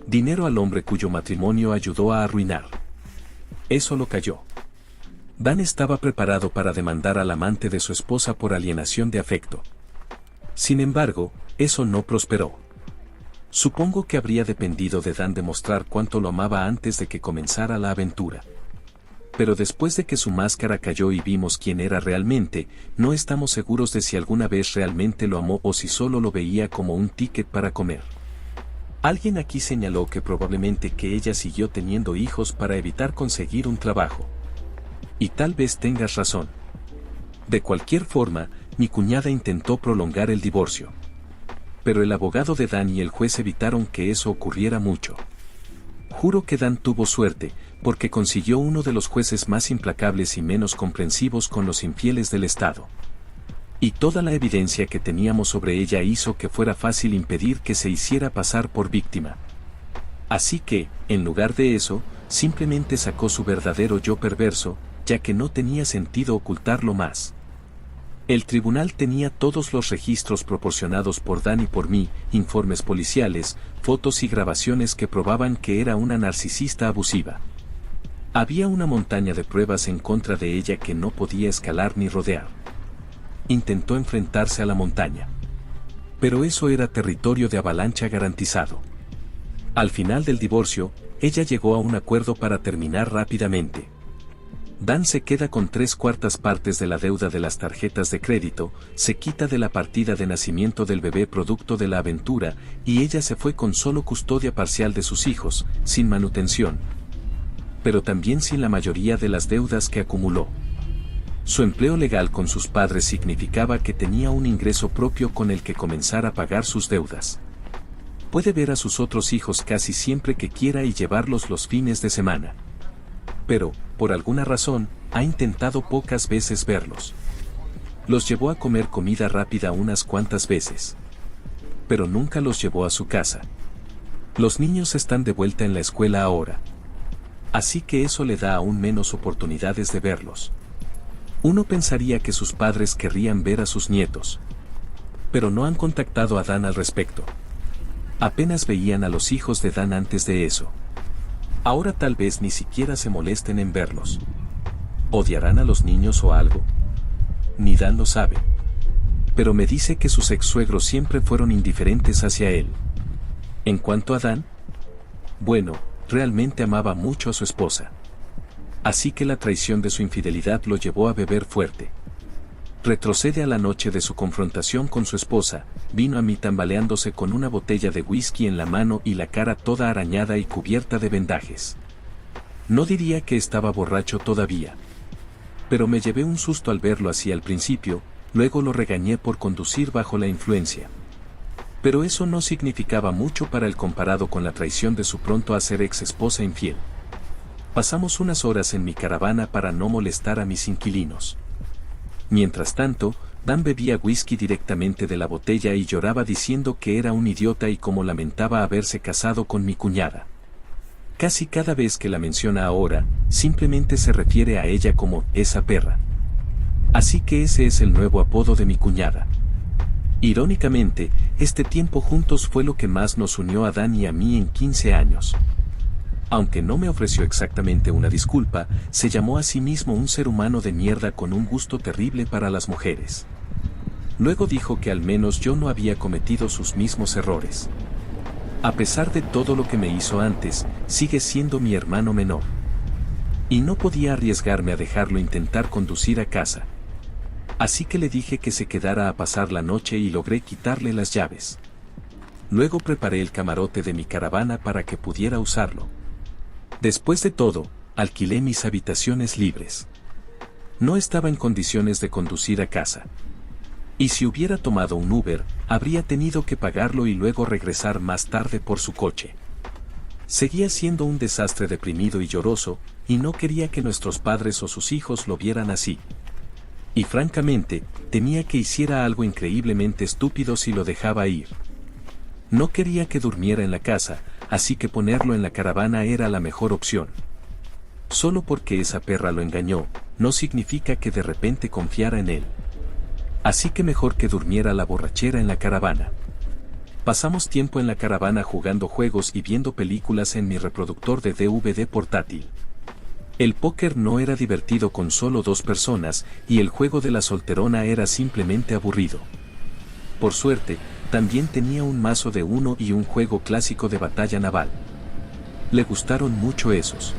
dinero al hombre cuyo matrimonio ayudó a arruinar. Eso lo calló. Dan estaba preparado para demandar al amante de su esposa por alienación de afecto. Sin embargo, eso no prosperó. Supongo que habría dependido de Dan demostrar cuánto lo amaba antes de que comenzara la aventura. Pero después de que su máscara cayó y vimos quién era realmente, no estamos seguros de si alguna vez realmente lo amó o si solo lo veía como un ticket para comer. Alguien aquí señaló que probablemente que ella siguió teniendo hijos para evitar conseguir un trabajo. Y tal vez tengas razón. De cualquier forma, mi cuñada intentó prolongar el divorcio. Pero el abogado de Dan y el juez evitaron que eso ocurriera mucho. Juro que Dan tuvo suerte, porque consiguió uno de los jueces más implacables y menos comprensivos con los infieles del Estado. Y toda la evidencia que teníamos sobre ella hizo que fuera fácil impedir que se hiciera pasar por víctima. Así que, en lugar de eso, simplemente sacó su verdadero yo perverso, ya que no tenía sentido ocultarlo más. El tribunal tenía todos los registros proporcionados por Dan y por mí, informes policiales, fotos y grabaciones que probaban que era una narcisista abusiva. Había una montaña de pruebas en contra de ella que no podía escalar ni rodear. Intentó enfrentarse a la montaña. Pero eso era territorio de avalancha garantizado. Al final del divorcio, ella llegó a un acuerdo para terminar rápidamente. Dan se queda con 3/4 partes de la deuda de las tarjetas de crédito, se quita de la partida de nacimiento del bebé producto de la aventura, y ella se fue con solo custodia parcial de sus hijos, sin manutención. Pero también sin la mayoría de las deudas que acumuló. Su empleo legal con sus padres significaba que tenía un ingreso propio con el que comenzar a pagar sus deudas. Puede ver a sus otros hijos casi siempre que quiera y llevarlos los fines de semana. Pero, por alguna razón, ha intentado pocas veces verlos. Los llevó a comer comida rápida unas cuantas veces. Pero nunca los llevó a su casa. Los niños están de vuelta en la escuela ahora. Así que eso le da aún menos oportunidades de verlos. Uno pensaría que sus padres querrían ver a sus nietos. Pero no han contactado a Dan al respecto. Apenas veían a los hijos de Dan antes de eso. Ahora tal vez ni siquiera se molesten en verlos. ¿Odiarán a los niños o algo? Ni Dan lo sabe. Pero me dice que sus ex-suegros siempre fueron indiferentes hacia él. En cuanto a Dan, bueno, realmente amaba mucho a su esposa. Así que la traición de su infidelidad lo llevó a beber fuerte. Retrocede a la noche de su confrontación con su esposa, vino a mí tambaleándose con una botella de whisky en la mano y la cara toda arañada y cubierta de vendajes. No diría que estaba borracho todavía. Pero me llevé un susto al verlo así al principio, luego lo regañé por conducir bajo la influencia. Pero eso no significaba mucho para él comparado con la traición de su pronto a ser ex esposa infiel. Pasamos unas horas en mi caravana para no molestar a mis inquilinos. Mientras tanto, Dan bebía whisky directamente de la botella y lloraba diciendo que era un idiota y cómo lamentaba haberse casado con mi cuñada. Casi cada vez que la menciona ahora, simplemente se refiere a ella como esa perra. Así que ese es el nuevo apodo de mi cuñada. Irónicamente, este tiempo juntos fue lo que más nos unió a Dan y a mí en 15 años. Aunque no me ofreció exactamente una disculpa, se llamó a sí mismo un ser humano de mierda con un gusto terrible para las mujeres. Luego dijo que al menos yo no había cometido sus mismos errores. A pesar de todo lo que me hizo antes, sigue siendo mi hermano menor. Y no podía arriesgarme a dejarlo intentar conducir a casa. Así que le dije que se quedara a pasar la noche y logré quitarle las llaves. Luego preparé el camarote de mi caravana para que pudiera usarlo. Después de todo, alquilé mis habitaciones libres. No estaba en condiciones de conducir a casa. Y si hubiera tomado un Uber, habría tenido que pagarlo y luego regresar más tarde por su coche. Seguía siendo un desastre deprimido y lloroso, y no quería que nuestros padres o sus hijos lo vieran así. Y francamente, temía que hiciera algo increíblemente estúpido si lo dejaba ir. No quería que durmiera en la casa, así que ponerlo en la caravana era la mejor opción. Solo porque esa perra lo engañó, no significa que de repente confiara en él. Así que mejor que durmiera la borrachera en la caravana. Pasamos tiempo en la caravana jugando juegos y viendo películas en mi reproductor de DVD portátil. El póker no era divertido con solo 2 personas, y el juego de la solterona era simplemente aburrido. Por suerte, también tenía un mazo de uno y un juego clásico de batalla naval. Le gustaron mucho esos.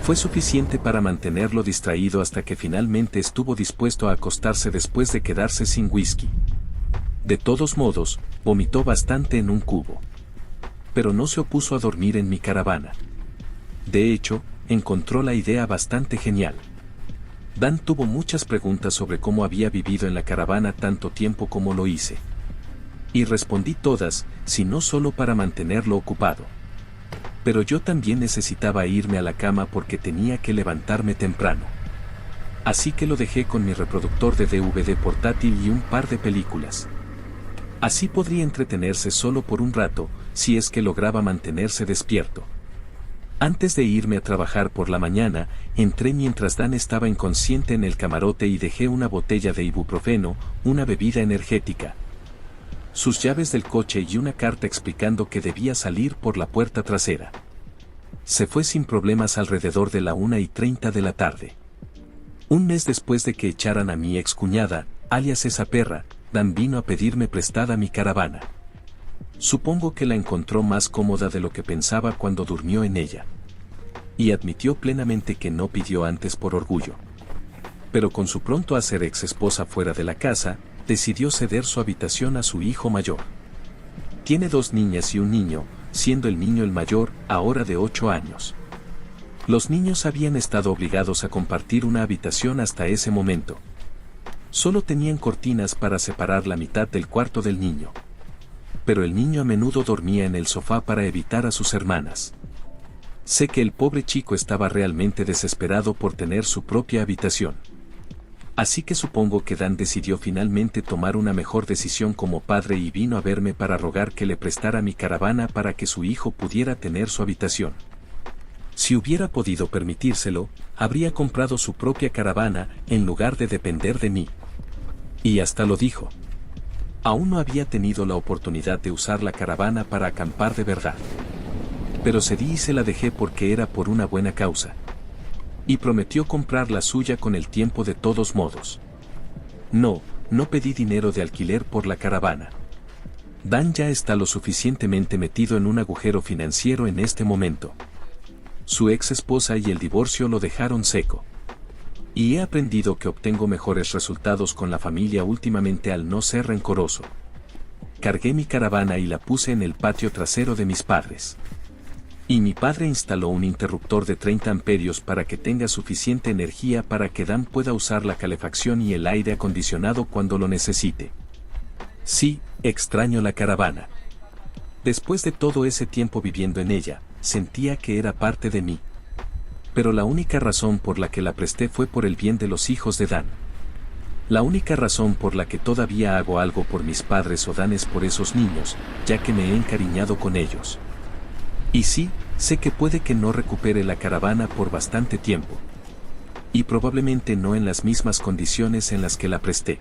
Fue suficiente para mantenerlo distraído hasta que finalmente estuvo dispuesto a acostarse después de quedarse sin whisky. De todos modos, vomitó bastante en un cubo. Pero no se opuso a dormir en mi caravana. De hecho, encontró la idea bastante genial. Dan tuvo muchas preguntas sobre cómo había vivido en la caravana tanto tiempo como lo hice. Y respondí todas, si no solo para mantenerlo ocupado. Pero yo también necesitaba irme a la cama porque tenía que levantarme temprano. Así que lo dejé con mi reproductor de DVD portátil y un par de películas. Así podría entretenerse solo por un rato, si es que lograba mantenerse despierto. Antes de irme a trabajar por la mañana, entré mientras Dan estaba inconsciente en el camarote y dejé una botella de ibuprofeno, una bebida energética, sus llaves del coche y una carta explicando que debía salir por la puerta trasera. Se fue sin problemas alrededor de la 1:30 de la tarde. Un mes después de que echaran a mi excuñada, alias esa perra, Dan vino a pedirme prestada mi caravana. Supongo que la encontró más cómoda de lo que pensaba cuando durmió en ella. Y admitió plenamente que no pidió antes por orgullo. Pero con su pronto a ser ex esposa fuera de la casa, decidió ceder su habitación a su hijo mayor. Tiene 2 niñas y un niño, siendo el niño el mayor, ahora de 8 años. Los niños habían estado obligados a compartir una habitación hasta ese momento. Solo tenían cortinas para separar la mitad del cuarto del niño. Pero el niño a menudo dormía en el sofá para evitar a sus hermanas. Sé que el pobre chico estaba realmente desesperado por tener su propia habitación. Así que supongo que Dan decidió finalmente tomar una mejor decisión como padre y vino a verme para rogar que le prestara mi caravana para que su hijo pudiera tener su habitación. Si hubiera podido permitírselo, habría comprado su propia caravana en lugar de depender de mí. Y hasta lo dijo. Aún no había tenido la oportunidad de usar la caravana para acampar de verdad. Pero cedí y se la dejé porque era por una buena causa. Y prometió comprar la suya con el tiempo de todos modos. No pedí dinero de alquiler por la caravana. Dan ya está lo suficientemente metido en un agujero financiero en este momento. Su ex esposa y el divorcio lo dejaron seco. Y he aprendido que obtengo mejores resultados con la familia últimamente al no ser rencoroso. Cargué mi caravana y la puse en el patio trasero de mis padres. Y mi padre instaló un interruptor de 30 amperios para que tenga suficiente energía para que Dan pueda usar la calefacción y el aire acondicionado cuando lo necesite. Sí, extraño la caravana. Después de todo ese tiempo viviendo en ella, sentía que era parte de mí. Pero la única razón por la que la presté fue por el bien de los hijos de Dan. La única razón por la que todavía hago algo por mis padres o Dan es por esos niños, ya que me he encariñado con ellos. Y sí, sé que puede que no recupere la caravana por bastante tiempo. Y probablemente no en las mismas condiciones en las que la presté.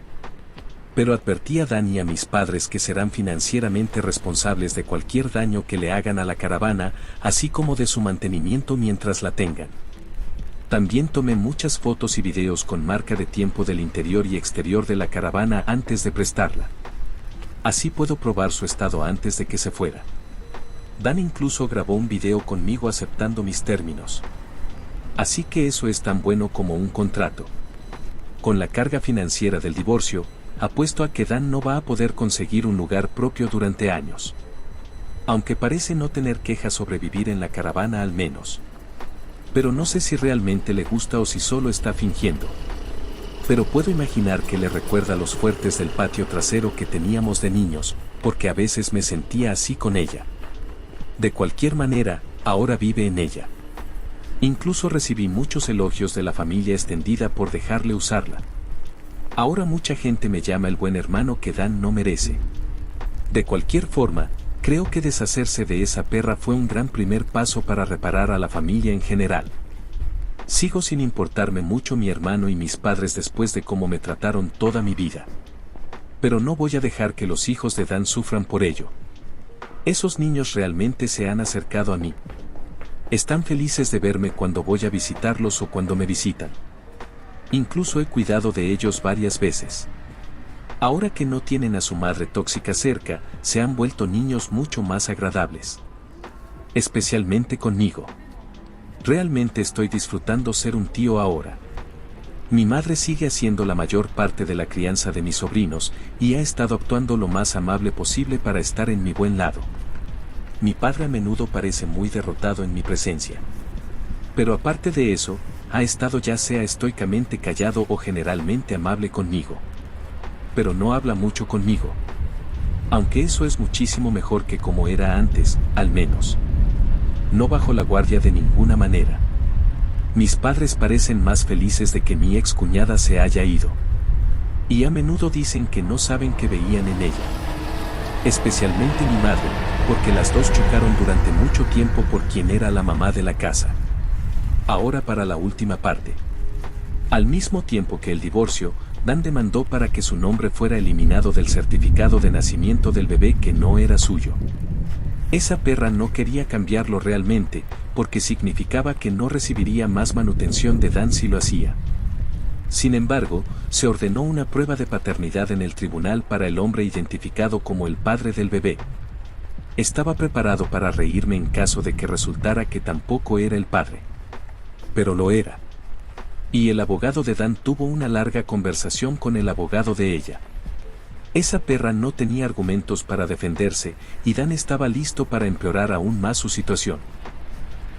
Pero advertí a Dan y a mis padres que serán financieramente responsables de cualquier daño que le hagan a la caravana, así como de su mantenimiento mientras la tengan. También tomé muchas fotos y videos con marca de tiempo del interior y exterior de la caravana antes de prestarla. Así puedo probar su estado antes de que se fuera. Dan incluso grabó un video conmigo aceptando mis términos. Así que eso es tan bueno como un contrato. Con la carga financiera del divorcio, apuesto a que Dan no va a poder conseguir un lugar propio durante años. Aunque parece no tener quejas sobre vivir en la caravana al menos. Pero no sé si realmente le gusta o si solo está fingiendo. Pero puedo imaginar que le recuerda los fuertes del patio trasero que teníamos de niños, porque a veces me sentía así con ella. De cualquier manera, ahora vive en ella. Incluso recibí muchos elogios de la familia extendida por dejarle usarla. Ahora mucha gente me llama el buen hermano que Dan no merece. De cualquier forma, creo que deshacerse de esa perra fue un gran primer paso para reparar a la familia en general. Sigo sin importarme mucho mi hermano y mis padres después de cómo me trataron toda mi vida. Pero no voy a dejar que los hijos de Dan sufran por ello. Esos niños realmente se han acercado a mí. Están felices de verme cuando voy a visitarlos o cuando me visitan. Incluso he cuidado de ellos varias veces. Ahora que no tienen a su madre tóxica cerca, se han vuelto niños mucho más agradables. Especialmente conmigo. Realmente estoy disfrutando ser un tío ahora. Mi madre sigue haciendo la mayor parte de la crianza de mis sobrinos y ha estado actuando lo más amable posible para estar en mi buen lado. Mi padre a menudo parece muy derrotado en mi presencia. Pero aparte de eso, ha estado ya sea estoicamente callado o generalmente amable conmigo. Pero no habla mucho conmigo. Aunque eso es muchísimo mejor que como era antes, al menos. No bajo la guardia de ninguna manera. Mis padres parecen más felices de que mi excuñada se haya ido. Y a menudo dicen que no saben qué veían en ella. Especialmente mi madre, porque las dos chocaron durante mucho tiempo por quien era la mamá de la casa. Ahora para la última parte. Al mismo tiempo que el divorcio, Dan demandó para que su nombre fuera eliminado del certificado de nacimiento del bebé que no era suyo. Esa perra no quería cambiarlo realmente, porque significaba que no recibiría más manutención de Dan si lo hacía. Sin embargo, se ordenó una prueba de paternidad en el tribunal para el hombre identificado como el padre del bebé. Estaba preparado para reírme en caso de que resultara que tampoco era el padre. Pero lo era. Y el abogado de Dan tuvo una larga conversación con el abogado de ella. Esa perra no tenía argumentos para defenderse, y Dan estaba listo para empeorar aún más su situación.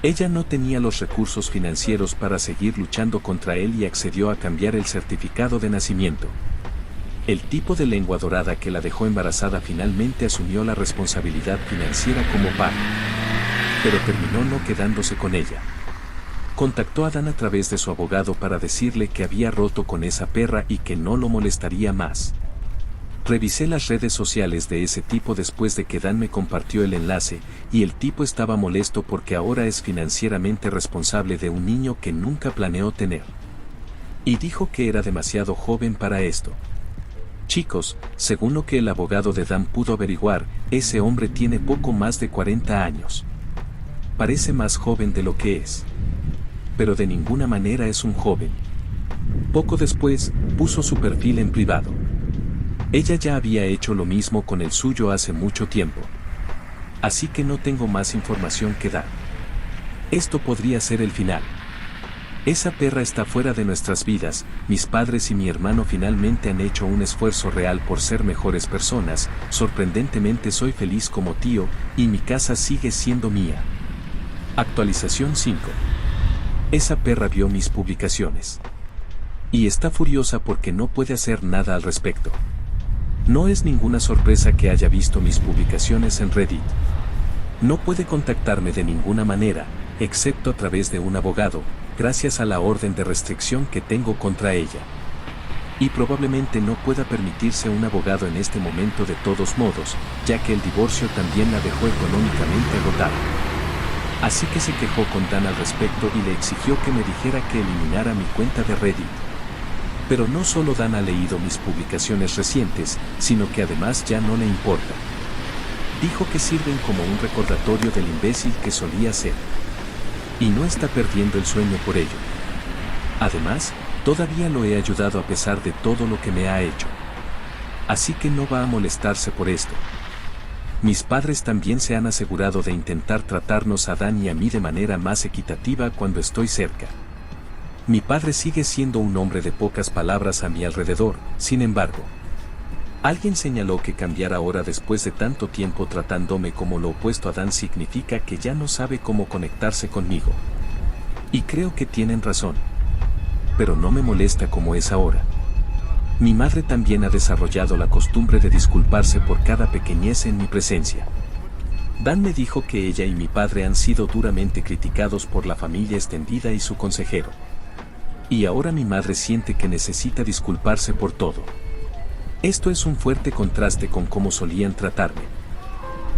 Ella no tenía los recursos financieros para seguir luchando contra él y accedió a cambiar el certificado de nacimiento. El tipo de lengua dorada que la dejó embarazada finalmente asumió la responsabilidad financiera como padre. Pero terminó no quedándose con ella. Contactó a Dan a través de su abogado para decirle que había roto con esa perra y que no lo molestaría más. Revisé las redes sociales de ese tipo después de que Dan me compartió el enlace, y el tipo estaba molesto porque ahora es financieramente responsable de un niño que nunca planeó tener. Y dijo que era demasiado joven para esto. Chicos, según lo que el abogado de Dan pudo averiguar, ese hombre tiene poco más de 40 años. Parece más joven de lo que es. Pero de ninguna manera es un joven. Poco después, puso su perfil en privado. Ella ya había hecho lo mismo con el suyo hace mucho tiempo. Así que no tengo más información que dar. Esto podría ser el final. Esa perra está fuera de nuestras vidas, mis padres y mi hermano finalmente han hecho un esfuerzo real por ser mejores personas, sorprendentemente soy feliz como tío, y mi casa sigue siendo mía. Actualización 5. Esa perra vio mis publicaciones. Y está furiosa porque no puede hacer nada al respecto. No es ninguna sorpresa que haya visto mis publicaciones en Reddit. No puede contactarme de ninguna manera, excepto a través de un abogado, gracias a la orden de restricción que tengo contra ella. Y probablemente no pueda permitirse un abogado en este momento de todos modos, ya que el divorcio también la dejó económicamente agotada. Así que se quejó con Dan al respecto y le exigió que me dijera que eliminara mi cuenta de Reddit. Pero no solo Dan ha leído mis publicaciones recientes, sino que además ya no le importa. Dijo que sirven como un recordatorio del imbécil que solía ser. Y no está perdiendo el sueño por ello. Además, todavía lo he ayudado a pesar de todo lo que me ha hecho. Así que no va a molestarse por esto. Mis padres también se han asegurado de intentar tratarnos a Dan y a mí de manera más equitativa cuando estoy cerca. Mi padre sigue siendo un hombre de pocas palabras a mi alrededor, sin embargo. Alguien señaló que cambiar ahora después de tanto tiempo tratándome como lo opuesto a Dan significa que ya no sabe cómo conectarse conmigo. Y creo que tienen razón. Pero no me molesta como es ahora. Mi madre también ha desarrollado la costumbre de disculparse por cada pequeñez en mi presencia. Dan me dijo que ella y mi padre han sido duramente criticados por la familia extendida y su consejero. Y ahora mi madre siente que necesita disculparse por todo. Esto es un fuerte contraste con cómo solían tratarme.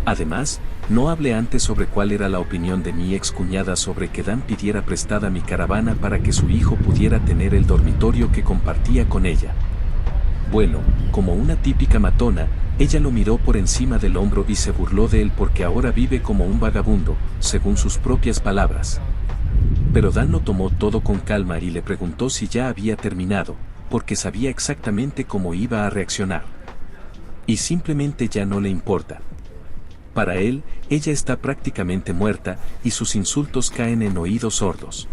Además, no hablé antes sobre cuál era la opinión de mi excuñada sobre que Dan pidiera prestada mi caravana para que su hijo pudiera tener el dormitorio que compartía con ella. Bueno, como una típica matona, ella lo miró por encima del hombro y se burló de él porque ahora vive como un vagabundo, según sus propias palabras. Pero Dan lo tomó todo con calma y le preguntó si ya había terminado, porque sabía exactamente cómo iba a reaccionar. Y simplemente ya no le importa. Para él, ella está prácticamente muerta, y sus insultos caen en oídos sordos.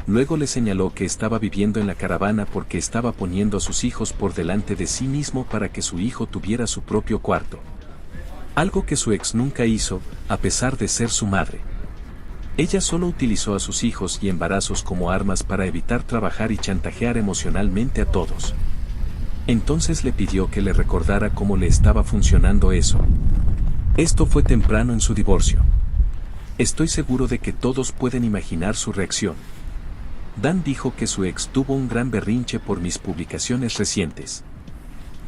Luego le señaló que estaba viviendo en la caravana porque estaba poniendo a sus hijos por delante de sí mismo para que su hijo tuviera su propio cuarto. Algo que su ex nunca hizo, a pesar de ser su madre. Ella solo utilizó a sus hijos y embarazos como armas para evitar trabajar y chantajear emocionalmente a todos. Entonces le pidió que le recordara cómo le estaba funcionando eso. Esto fue temprano en su divorcio. Estoy seguro de que todos pueden imaginar su reacción. Dan dijo que su ex tuvo un gran berrinche por mis publicaciones recientes.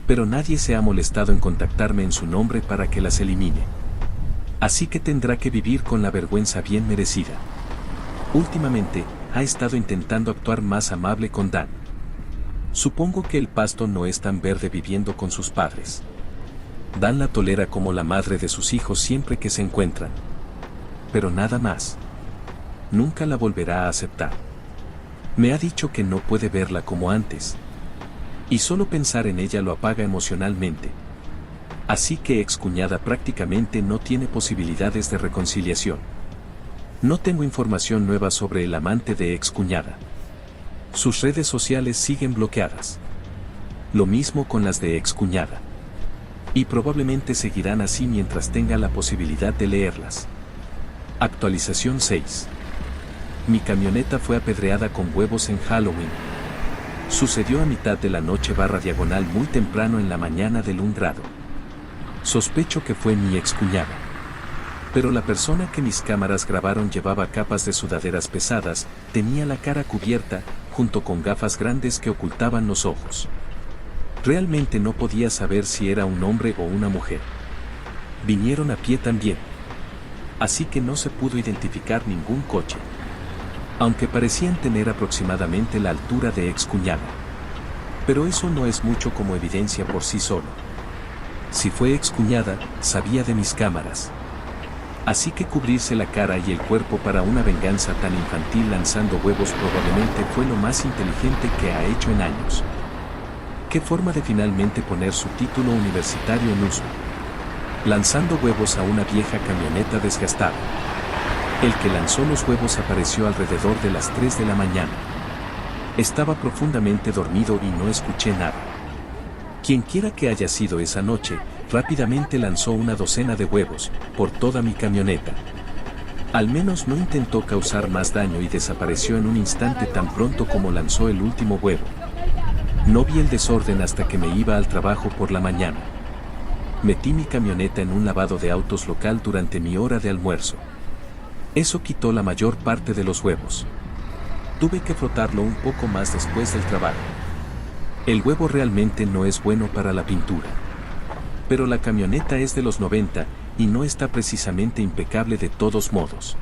Pero nadie se ha molestado en contactarme en su nombre para que las elimine. Así que tendrá que vivir con la vergüenza bien merecida. Últimamente, ha estado intentando actuar más amable con Dan. Supongo que el pasto no es tan verde viviendo con sus padres. Dan la tolera como la madre de sus hijos siempre que se encuentran. Pero nada más. Nunca la volverá a aceptar. Me ha dicho que no puede verla como antes. Y solo pensar en ella lo apaga emocionalmente. Así que excuñada prácticamente no tiene posibilidades de reconciliación. No tengo información nueva sobre el amante de excuñada. Sus redes sociales siguen bloqueadas. Lo mismo con las de excuñada. Y probablemente seguirán así mientras tenga la posibilidad de leerlas. Actualización 6. Mi camioneta fue apedreada con huevos en Halloween. Sucedió a mitad de la noche /diagonal muy temprano en la mañana del 1 grado. Sospecho que fue mi excuñada. Pero la persona que mis cámaras grabaron llevaba capas de sudaderas pesadas, tenía la cara cubierta, junto con gafas grandes que ocultaban los ojos. Realmente no podía saber si era un hombre o una mujer. Vinieron a pie también. Así que no se pudo identificar ningún coche. Aunque parecían tener aproximadamente la altura de excuñada. Pero eso no es mucho como evidencia por sí solo. Si fue excuñada, sabía de mis cámaras. Así que cubrirse la cara y el cuerpo para una venganza tan infantil lanzando huevos probablemente fue lo más inteligente que ha hecho en años. ¿Qué forma de finalmente poner su título universitario en uso? Lanzando huevos a una vieja camioneta desgastada. El que lanzó los huevos apareció alrededor de las 3 de la mañana. Estaba profundamente dormido y no escuché nada. Quienquiera que haya sido esa noche, rápidamente lanzó una docena de huevos, por toda mi camioneta. Al menos no intentó causar más daño y desapareció en un instante tan pronto como lanzó el último huevo. No vi el desorden hasta que me iba al trabajo por la mañana. Metí mi camioneta en un lavado de autos local durante mi hora de almuerzo. Eso quitó la mayor parte de los huevos. Tuve que frotarlo un poco más después del trabajo. El huevo realmente no es bueno para la pintura. Pero la camioneta es de los 90 y no está precisamente impecable de todos modos.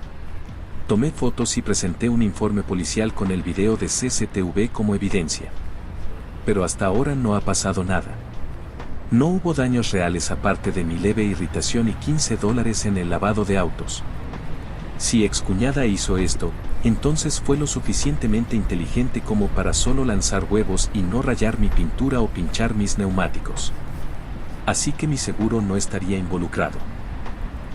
Tomé fotos y presenté un informe policial con el video de CCTV como evidencia. Pero hasta ahora no ha pasado nada. No hubo daños reales aparte de mi leve irritación y $15 en el lavado de autos. Si excuñada hizo esto, entonces fue lo suficientemente inteligente como para solo lanzar huevos y no rayar mi pintura o pinchar mis neumáticos. Así que mi seguro no estaría involucrado.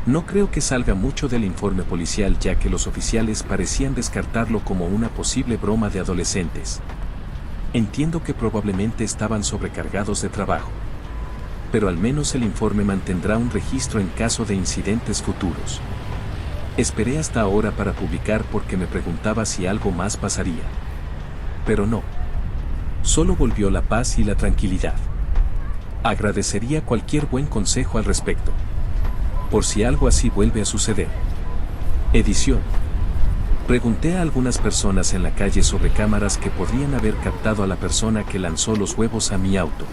No creo que salga mucho del informe policial ya que los oficiales parecían descartarlo como una posible broma de adolescentes. Entiendo que probablemente estaban sobrecargados de trabajo. Pero al menos el informe mantendrá un registro en caso de incidentes futuros. Esperé hasta ahora para publicar porque me preguntaba si algo más pasaría. Pero no. Solo volvió la paz y la tranquilidad. Agradecería cualquier buen consejo al respecto. Por si algo así vuelve a suceder. Edición. Pregunté a algunas personas en la calle sobre cámaras que podrían haber captado a la persona que lanzó los huevos a mi auto.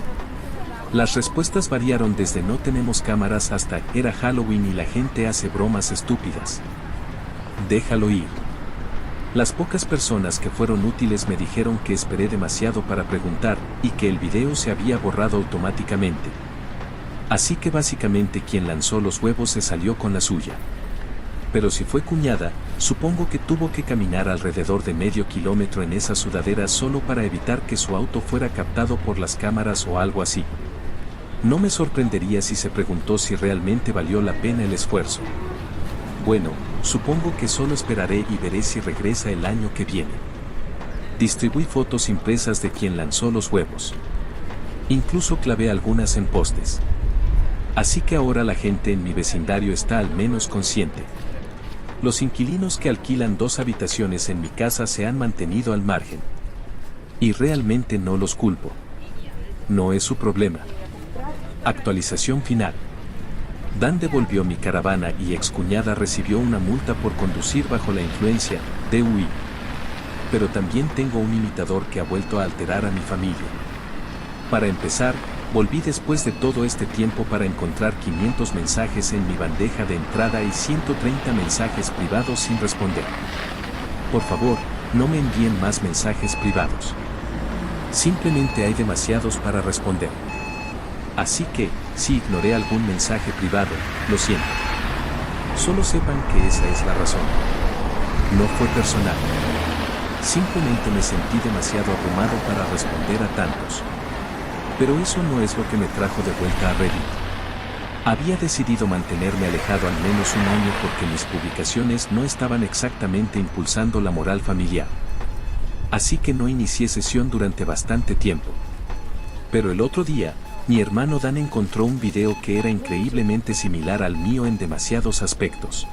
Las respuestas variaron desde no tenemos cámaras hasta era Halloween y la gente hace bromas estúpidas. Déjalo ir. Las pocas personas que fueron útiles me dijeron que esperé demasiado para preguntar y que el video se había borrado automáticamente. Así que básicamente quien lanzó los huevos se salió con la suya. Pero si fue cuñada, supongo que tuvo que caminar alrededor de medio kilómetro en esa sudadera solo para evitar que su auto fuera captado por las cámaras o algo así. No me sorprendería si se preguntó si realmente valió la pena el esfuerzo. Bueno, supongo que solo esperaré y veré si regresa el año que viene. Distribuí fotos impresas de quien lanzó los huevos. Incluso clavé algunas en postes. Así que ahora la gente en mi vecindario está al menos consciente. Los inquilinos que alquilan 2 habitaciones en mi casa se han mantenido al margen. Y realmente no los culpo. No es su problema. Actualización final. Dan devolvió mi caravana y excuñada recibió una multa por conducir bajo la influencia, DUI. Pero también tengo un imitador que ha vuelto a alterar a mi familia. Para empezar, volví después de todo este tiempo para encontrar 500 mensajes en mi bandeja de entrada y 130 mensajes privados sin responder. Por favor, no me envíen más mensajes privados. Simplemente hay demasiados para responder. Así que, si ignoré algún mensaje privado, lo siento. Solo sepan que esa es la razón. No fue personal. Simplemente me sentí demasiado abrumado para responder a tantos. Pero eso no es lo que me trajo de vuelta a Reddit. Había decidido mantenerme alejado al menos un año porque mis publicaciones no estaban exactamente impulsando la moral familiar. Así que no inicié sesión durante bastante tiempo. Pero el otro día, mi hermano Dan encontró un video que era increíblemente similar al mío en demasiados aspectos.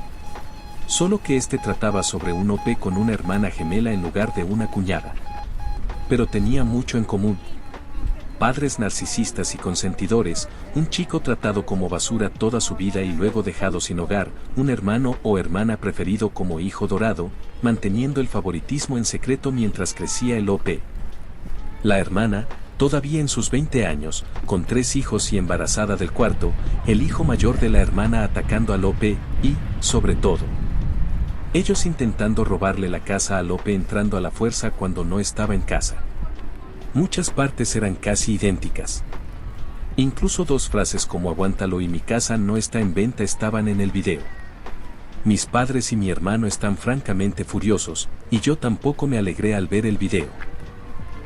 Solo que este trataba sobre un OP con una hermana gemela en lugar de una cuñada. Pero tenía mucho en común. Padres narcisistas y consentidores, un chico tratado como basura toda su vida y luego dejado sin hogar, un hermano o hermana preferido como hijo dorado, manteniendo el favoritismo en secreto mientras crecía el OP. La hermana, todavía en sus 20 años, con 3 hijos y embarazada del cuarto, el hijo mayor de la hermana atacando al OP y, sobre todo, ellos intentando robarle la casa al OP entrando a la fuerza cuando no estaba en casa. Muchas partes eran casi idénticas. Incluso 2 frases como aguántalo y mi casa no está en venta estaban en el video. Mis padres y mi hermano están francamente furiosos, y yo tampoco me alegré al ver el video.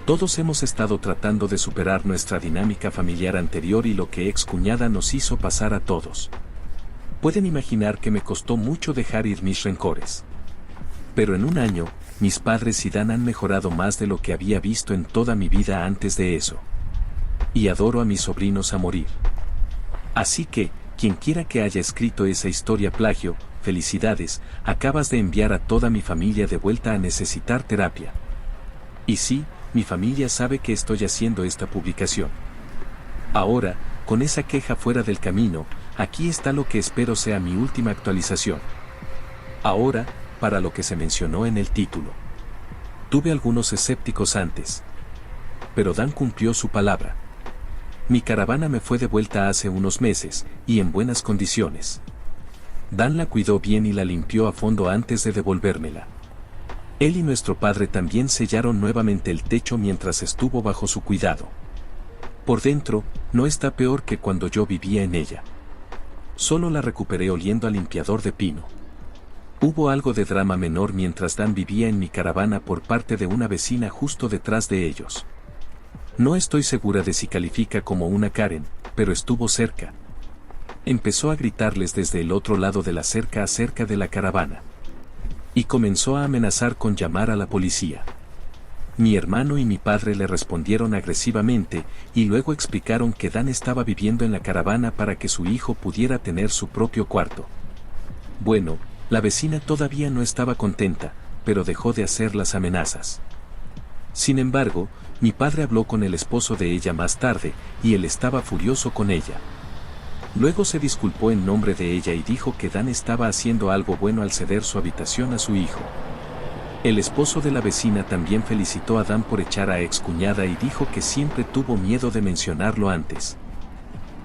Todos hemos estado tratando de superar nuestra dinámica familiar anterior y lo que excuñada nos hizo pasar a todos. Pueden imaginar que me costó mucho dejar ir mis rencores. Pero en un año, mis padres y Dan han mejorado más de lo que había visto en toda mi vida antes de eso. Y adoro a mis sobrinos a morir. Así que, quien quiera que haya escrito esa historia plagio, felicidades, acabas de enviar a toda mi familia de vuelta a necesitar terapia. Y sí, mi familia sabe que estoy haciendo esta publicación. Ahora, con esa queja fuera del camino, aquí está lo que espero sea mi última actualización. Ahora, para lo que se mencionó en el título. Tuve algunos escépticos antes. Pero Dan cumplió su palabra. Mi caravana me fue de vuelta hace unos meses, y en buenas condiciones. Dan la cuidó bien y la limpió a fondo antes de devolvérmela. Él y nuestro padre también sellaron nuevamente el techo mientras estuvo bajo su cuidado. Por dentro, no está peor que cuando yo vivía en ella. Solo la recuperé oliendo a limpiador de pino. Hubo algo de drama menor mientras Dan vivía en mi caravana por parte de una vecina justo detrás de ellos. No estoy segura de si califica como una Karen, pero estuvo cerca. Empezó a gritarles desde el otro lado de la cerca acerca de la caravana. Y comenzó a amenazar con llamar a la policía. Mi hermano y mi padre le respondieron agresivamente, y luego explicaron que Dan estaba viviendo en la caravana para que su hijo pudiera tener su propio cuarto. Bueno, la vecina todavía no estaba contenta, pero dejó de hacer las amenazas. Sin embargo, mi padre habló con el esposo de ella más tarde, y él estaba furioso con ella. Luego se disculpó en nombre de ella y dijo que Dan estaba haciendo algo bueno al ceder su habitación a su hijo. El esposo de la vecina también felicitó a Dan por echar a excuñada y dijo que siempre tuvo miedo de mencionarlo antes.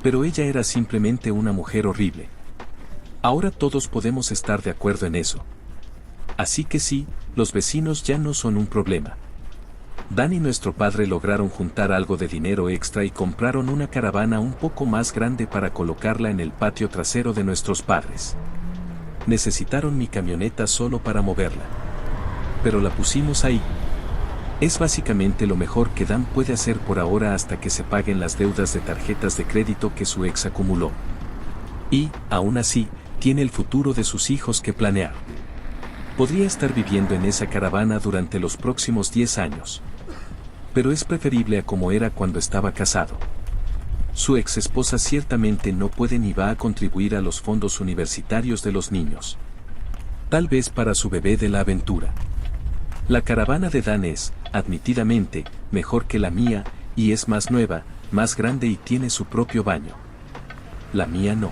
Pero ella era simplemente una mujer horrible. Ahora todos podemos estar de acuerdo en eso. Así que sí, los vecinos ya no son un problema. Dan y nuestro padre lograron juntar algo de dinero extra y compraron una caravana un poco más grande para colocarla en el patio trasero de nuestros padres. Necesitaron mi camioneta solo para moverla. Pero la pusimos ahí. Es básicamente lo mejor que Dan puede hacer por ahora hasta que se paguen las deudas de tarjetas de crédito que su ex acumuló. Y, aún así, tiene el futuro de sus hijos que planear. Podría estar viviendo en esa caravana durante los próximos 10 años. Pero es preferible a como era cuando estaba casado. Su ex esposa ciertamente no puede ni va a contribuir a los fondos universitarios de los niños. Tal vez para su bebé de la aventura. La caravana de Dan es, admitidamente, mejor que la mía, y es más nueva, más grande y tiene su propio baño. La mía no.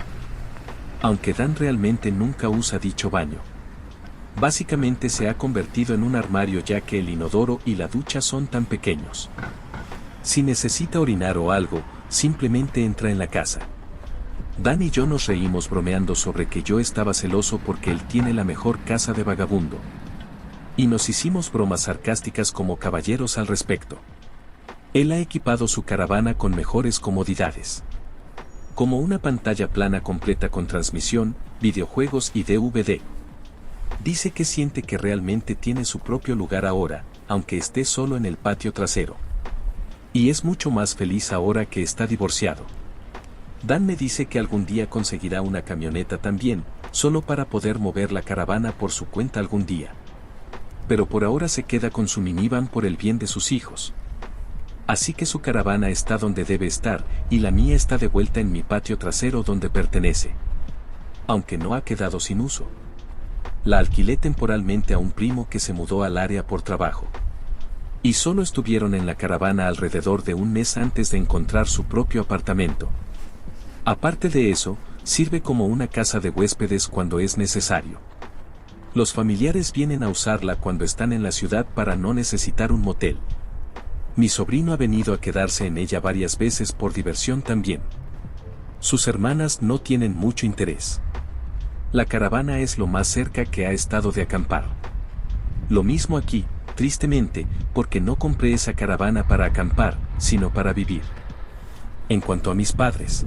Aunque Dan realmente nunca usa dicho baño. Básicamente se ha convertido en un armario ya que el inodoro y la ducha son tan pequeños. Si necesita orinar o algo, simplemente entra en la casa. Dan y yo nos reímos bromeando sobre que yo estaba celoso porque él tiene la mejor casa de vagabundo. Y nos hicimos bromas sarcásticas como caballeros al respecto. Él ha equipado su caravana con mejores comodidades. Como una pantalla plana completa con transmisión, videojuegos y DVD. Dice que siente que realmente tiene su propio lugar ahora, aunque esté solo en el patio trasero. Y es mucho más feliz ahora que está divorciado. Dan me dice que algún día conseguirá una camioneta también, solo para poder mover la caravana por su cuenta algún día. Pero por ahora se queda con su minivan por el bien de sus hijos. Así que su caravana está donde debe estar, y la mía está de vuelta en mi patio trasero donde pertenece. Aunque no ha quedado sin uso. La alquilé temporalmente a un primo que se mudó al área por trabajo. Y solo estuvieron en la caravana alrededor de un mes antes de encontrar su propio apartamento. Aparte de eso, sirve como una casa de huéspedes cuando es necesario. Los familiares vienen a usarla cuando están en la ciudad para no necesitar un motel. Mi sobrino ha venido a quedarse en ella varias veces por diversión también. Sus hermanas no tienen mucho interés. La caravana es lo más cerca que ha estado de acampar. Lo mismo aquí, tristemente, porque no compré esa caravana para acampar, sino para vivir. En cuanto a mis padres,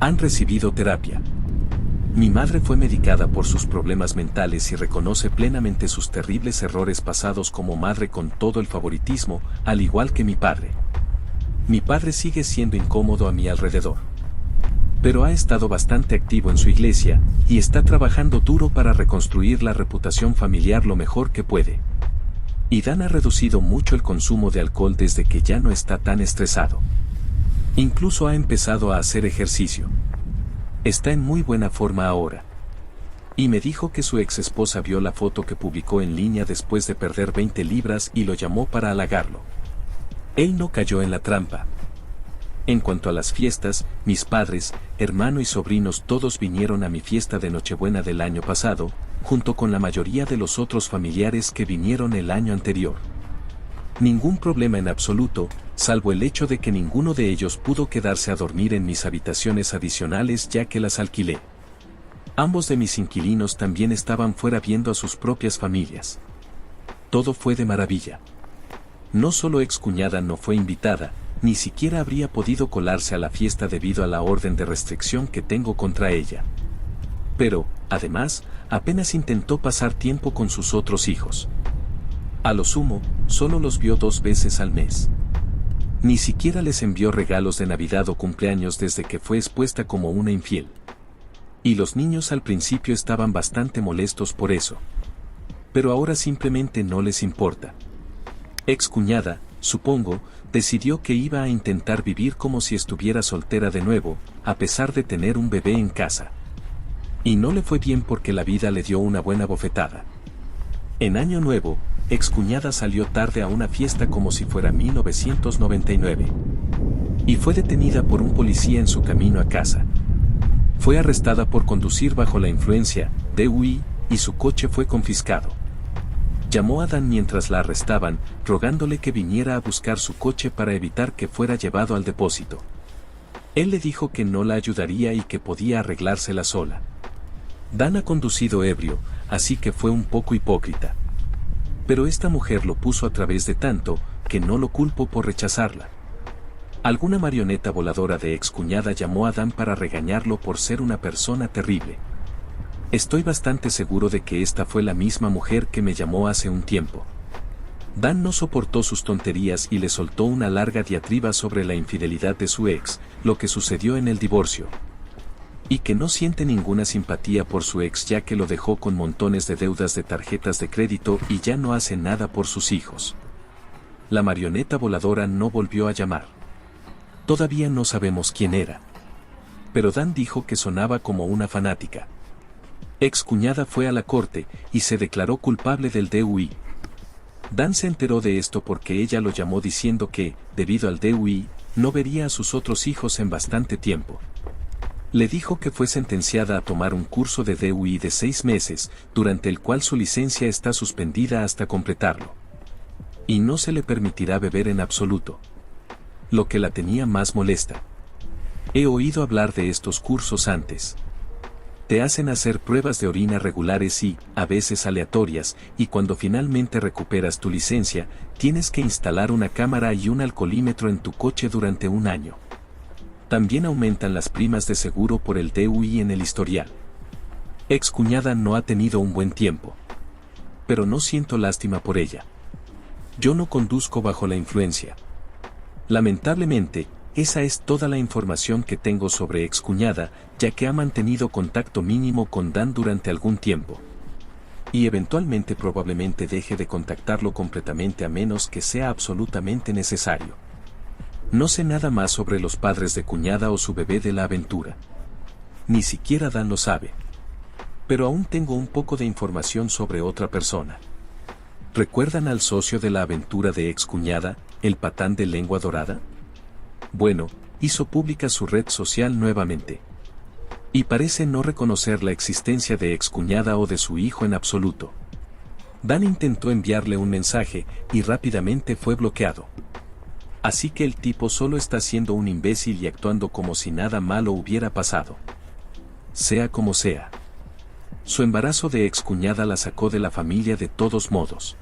han recibido terapia. Mi madre fue medicada por sus problemas mentales y reconoce plenamente sus terribles errores pasados como madre con todo el favoritismo, al igual que mi padre. Mi padre sigue siendo incómodo a mi alrededor. Pero ha estado bastante activo en su iglesia, y está trabajando duro para reconstruir la reputación familiar lo mejor que puede. Y Dan ha reducido mucho el consumo de alcohol desde que ya no está tan estresado. Incluso ha empezado a hacer ejercicio. Está en muy buena forma ahora. Y me dijo que su ex esposa vio la foto que publicó en línea después de perder 20 libras y lo llamó para halagarlo. Él no cayó en la trampa. En cuanto a las fiestas, mis padres, hermano y sobrinos todos vinieron a mi fiesta de Nochebuena del año pasado, junto con la mayoría de los otros familiares que vinieron el año anterior. Ningún problema en absoluto, salvo el hecho de que ninguno de ellos pudo quedarse a dormir en mis habitaciones adicionales ya que las alquilé. Ambos de mis inquilinos también estaban fuera viendo a sus propias familias. Todo fue de maravilla. No solo excuñada no fue invitada, ni siquiera habría podido colarse a la fiesta debido a la orden de restricción que tengo contra ella. Pero, además, apenas intentó pasar tiempo con sus otros hijos. A lo sumo, solo los vio 2 veces al mes. Ni siquiera les envió regalos de Navidad o cumpleaños desde que fue expuesta como una infiel. Y los niños al principio estaban bastante molestos por eso. Pero ahora simplemente no les importa. Excuñada, supongo, decidió que iba a intentar vivir como si estuviera soltera de nuevo, a pesar de tener un bebé en casa. Y no le fue bien porque la vida le dio una buena bofetada. En Año Nuevo, excuñada salió tarde a una fiesta como si fuera 1999. Y fue detenida por un policía en su camino a casa. Fue arrestada por conducir bajo la influencia, DUI, y su coche fue confiscado. Llamó a Dan mientras la arrestaban, rogándole que viniera a buscar su coche para evitar que fuera llevado al depósito. Él le dijo que no la ayudaría y que podía arreglársela sola. Dan ha conducido ebrio, así que fue un poco hipócrita. Pero esta mujer lo puso a través de tanto, que no lo culpo por rechazarla. Alguna marioneta voladora de excuñada llamó a Dan para regañarlo por ser una persona terrible. Estoy bastante seguro de que esta fue la misma mujer que me llamó hace un tiempo. Dan no soportó sus tonterías y le soltó una larga diatriba sobre la infidelidad de su ex, lo que sucedió en el divorcio. Y que no siente ninguna simpatía por su ex ya que lo dejó con montones de deudas de tarjetas de crédito y ya no hace nada por sus hijos. La marioneta voladora no volvió a llamar. Todavía no sabemos quién era. Pero Dan dijo que sonaba como una fanática. Excuñada fue a la corte y se declaró culpable del DUI. Dan se enteró de esto porque ella lo llamó diciendo que, debido al DUI, no vería a sus otros hijos en bastante tiempo. Le dijo que fue sentenciada a tomar un curso de DUI de 6 meses, durante el cual su licencia está suspendida hasta completarlo. Y no se le permitirá beber en absoluto. Lo que la tenía más molesta. He oído hablar de estos cursos antes. Te hacen hacer pruebas de orina regulares y, a veces aleatorias, y cuando finalmente recuperas tu licencia, tienes que instalar una cámara y un alcoholímetro en tu coche durante un año. También aumentan las primas de seguro por el DUI en el historial. Excuñada no ha tenido un buen tiempo. Pero no siento lástima por ella. Yo no conduzco bajo la influencia. Lamentablemente, esa es toda la información que tengo sobre excuñada, ya que ha mantenido contacto mínimo con Dan durante algún tiempo. Y eventualmente probablemente deje de contactarlo completamente a menos que sea absolutamente necesario. No sé nada más sobre los padres de cuñada o su bebé de la aventura. Ni siquiera Dan lo sabe. Pero aún tengo un poco de información sobre otra persona. ¿Recuerdan al socio de la aventura de excuñada, el patán de lengua dorada? Bueno, hizo pública su red social nuevamente. Y parece no reconocer la existencia de excuñada o de su hijo en absoluto. Dan intentó enviarle un mensaje y rápidamente fue bloqueado. Así que el tipo solo está siendo un imbécil y actuando como si nada malo hubiera pasado. Sea como sea. Su embarazo de excuñada la sacó de la familia de todos modos.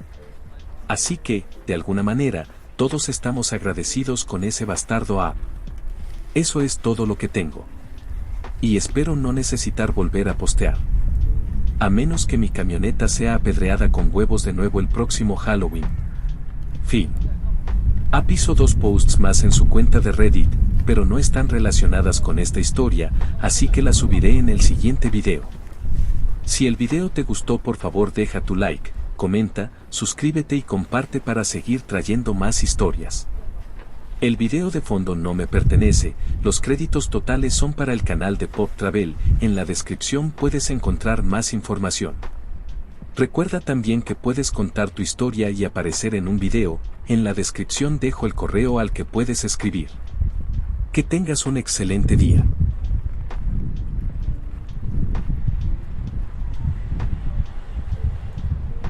Así que, de alguna manera, todos estamos agradecidos con ese bastardo Ab. Eso es todo lo que tengo. Y espero no necesitar volver a postear. A menos que mi camioneta sea apedreada con huevos de nuevo el próximo Halloween. Fin. Ab hizo 2 posts más en su cuenta de Reddit, pero no están relacionadas con esta historia, así que las subiré en el siguiente video. Si el video te gustó, por favor deja tu like, comenta, suscríbete y comparte para seguir trayendo más historias. El video de fondo no me pertenece, los créditos totales son para el canal de Pop Travel, en la descripción puedes encontrar más información. Recuerda también que puedes contar tu historia y aparecer en un video, en la descripción dejo el correo al que puedes escribir. Que tengas un excelente día.